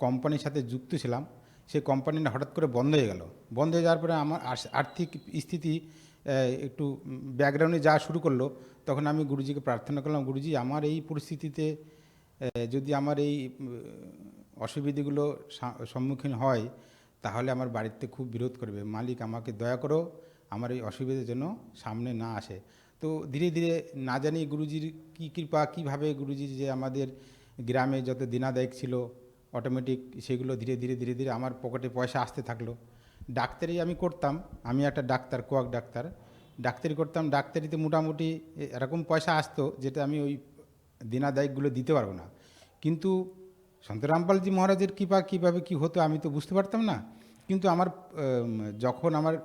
Speaker 11: কোম্পানির সাথে যুক্ত ছিলাম, সেই কোম্পানিটা হঠাৎ করে বন্ধ হয়ে গেল। বন্ধ হয়ে যাওয়ার পরে আমার আর্থিক স্থিতি একটু ব্যাকগ্রাউন্ডে যাওয়া শুরু করলো। তখন আমি গুরুজিকে প্রার্থনা করলাম, গুরুজি আমার এই পরিস্থিতিতে যদি আমার এই অসুবিধাগুলো সম্মুখীন হয়, তাহলে আমার বাড়িতে খুব বিরোধ করবে। মালিক আমাকে দয়া করো, আমার এই অসুবিধার জন্য সামনে না আসে। তো ধীরে ধীরে না জানি গুরুজির কী কৃপা, কীভাবে গুরুজি যে আমাদের গ্রামে যত দিনাদায়ক ছিল অটোমেটিক সেগুলো ধীরে ধীরে ধীরে ধীরে আমার পকেটে পয়সা আসতে থাকলো। ডাক্তারি আমি করতাম, আমি একটা ডাক্তার, কোয়াক ডাক্তার, ডাক্তারি করতাম। ডাক্তারিতে মোটামুটি এরকম পয়সা আসতো যেটা আমি ওই দিনাদায়কগুলো দিতে পারবো না। কিন্তু সন্ত রামপালজি মহারাজের কৃপা কীভাবে কী হতো আমি তো বুঝতে পারতাম না। কিন্তু আমার যখন আমার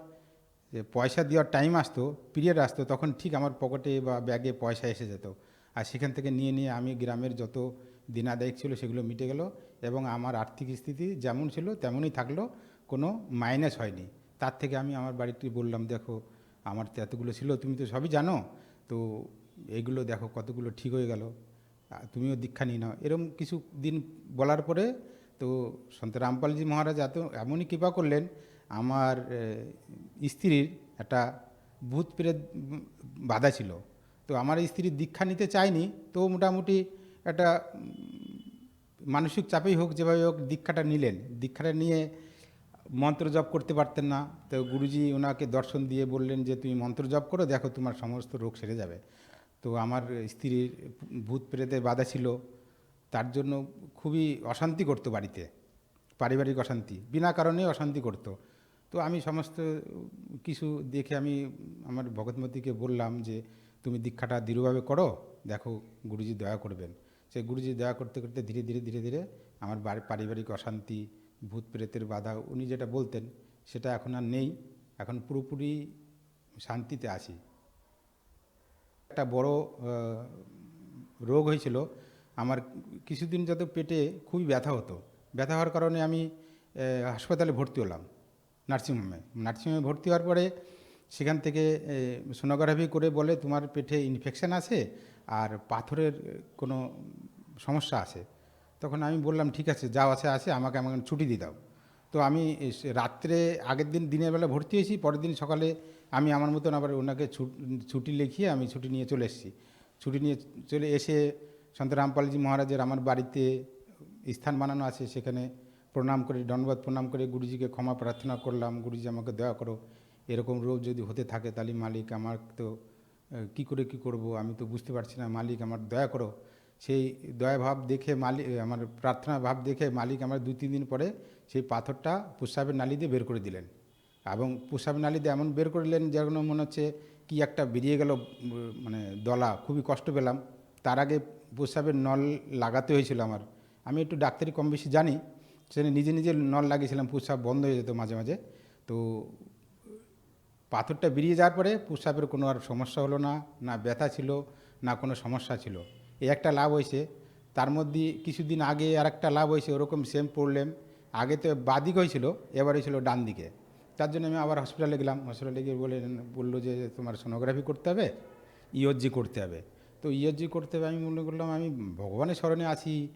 Speaker 11: পয়সা দেওয়ার টাইম আসতো, পিরিয়ড আসতো, তখন ঠিক আমার পকেটে বা ব্যাগে পয়সা এসে যেত। আর সেখান থেকে নিয়ে নিয়ে আমি গ্রামের যত দিনাদায়ক ছিল সেগুলো মিটে গেল, এবং আমার আর্থিক স্থিতি যেমন ছিল তেমনই থাকলো, কোনো মাইনাস হয়নি। তার থেকে আমি আমার বাড়িতে বললাম, দেখো আমার তো এতগুলো ছিল, তুমি তো সবই জানো, তো এইগুলো দেখো কতগুলো ঠিক হয়ে গেল, তুমিও দীক্ষা নিয়ে নাও। এরকম কিছু দিন বলার পরে তো সন্ত রামপালজি মহারাজ এমনই কৃপা করলেন, আমার স্ত্রীর একটা ভূত প্রেত বাধা ছিল। তো আমার স্ত্রী দীক্ষা নিতে চায়নি, তো মোটামুটি একটা মানসিক চাপেই হোক, যেভাবে হোক দীক্ষাটা নিলেন। দীক্ষাটা নিয়ে মন্ত্র জপ করতে পারতেন না, তো গুরুজি ওনাকে দর্শন দিয়ে বললেন যে তুমি মন্ত্র জপ করো, দেখো তোমার সমস্ত রোগ সেরে যাবে। তো আমার স্ত্রীর ভূত প্রেতের বাধা ছিল, তার জন্য খুবই অশান্তি করতো বাড়িতে, পারিবারিক অশান্তি, বিনা কারণে অশান্তি করতো। তো আমি সমস্ত কিছু দেখে আমি আমার ভগৎমতীকে বললাম যে তুমি দীক্ষাটা দৃঢ়ভাবে করো, দেখো গুরুজি দয়া করবেন। সে গুরুজি দয়া করতে করতে ধীরে ধীরে ধীরে ধীরে আমার পারিবারিক অশান্তি, ভূত প্রেতের বাধা উনি যেটা বলতেন সেটা এখন আর নেই, এখন পুরোপুরি শান্তিতে আছি। একটা বড় রোগ হয়েছিল আমার, কিছুদিন যত পেটে খুবই ব্যথা হতো। ব্যথা হওয়ার কারণে আমি হাসপাতালে ভর্তি হলাম, নার্সিংহোমে ভর্তি হওয়ার পরে সেখান থেকে সোনোগ্রাফি করে বলে তোমার পেটে ইনফেকশান আছে আর পাথরের কোনো সমস্যা আছে। তখন আমি বললাম ঠিক আছে, যা আছে আমাকে ছুটি দিয়ে দাও। তো আমি রাত্রে আগের দিন দিনের বেলা ভর্তি হয়েছি, পরের দিন সকালে আমি আমার মতন আবার ওনাকে ছুটি লিখিয়ে আমি ছুটি নিয়ে চলে এসেছি। ছুটি নিয়ে চলে এসে সন্ত রামপালজি মহারাজের আমার বাড়িতে স্থান বানানো আছে, সেখানে প্রণাম করে, দণ্ডবোধ প্রণাম করে গুরুজিকে ক্ষমা প্রার্থনা করলাম, গুরুজি আমাকে দয়া করো, এরকম রোগ যদি হতে থাকে তাহলে মালিক আমার তো কী করে কী করব, আমি তো বুঝতে পারছি না, মালিক আমার দয়া করো। সেই দয়া ভাব দেখে মালিক, আমার প্রার্থনা ভাব দেখে মালিক আমার 2-3 দিন পরে সেই পাথরটা প্রস্রাবের নালী দিয়ে বের করে দিলেন, এবং প্রস্রাবের নালী দিয়ে এমন বের করে দিলেন যেন মনে হচ্ছে কি একটা বেরিয়ে গেল, মানে দলা, খুবই কষ্ট পেলাম। তার আগে প্রস্রাবের নল লাগাতে হয়েছিল আমার, আমি একটু ডাক্তারি কম বেশি জানি, সেখানে নিজে নিজে নল লাগিয়েছিলাম, প্রস্রাব বন্ধ হয়ে যেত মাঝে মাঝে। তো পাথরটা বেরিয়ে যাওয়ার পরে প্রস্রাবের কোনো আর সমস্যা হলো না, না ব্যথা ছিল, না কোনো সমস্যা ছিল। এই একটা লাভ হয়েছে। তার মধ্যে কিছুদিন আগে আর একটা লাভ হয়েছে, ওরকম সেম প্রবলেম। আগে তো বাদিক হয়েছিল, এবার হয়েছিল ডান দিকে। তার জন্য আমি আবার হসপিটালে গেলাম। হসপিটালে গিয়ে বললো যে তোমার সোনোগ্রাফি করতে হবে। ইয়র্জি করতে হবে। তো ইয়র্জি করতে হবে, আমি মনে করলাম আমি ভগবানের স্মরণে আছি,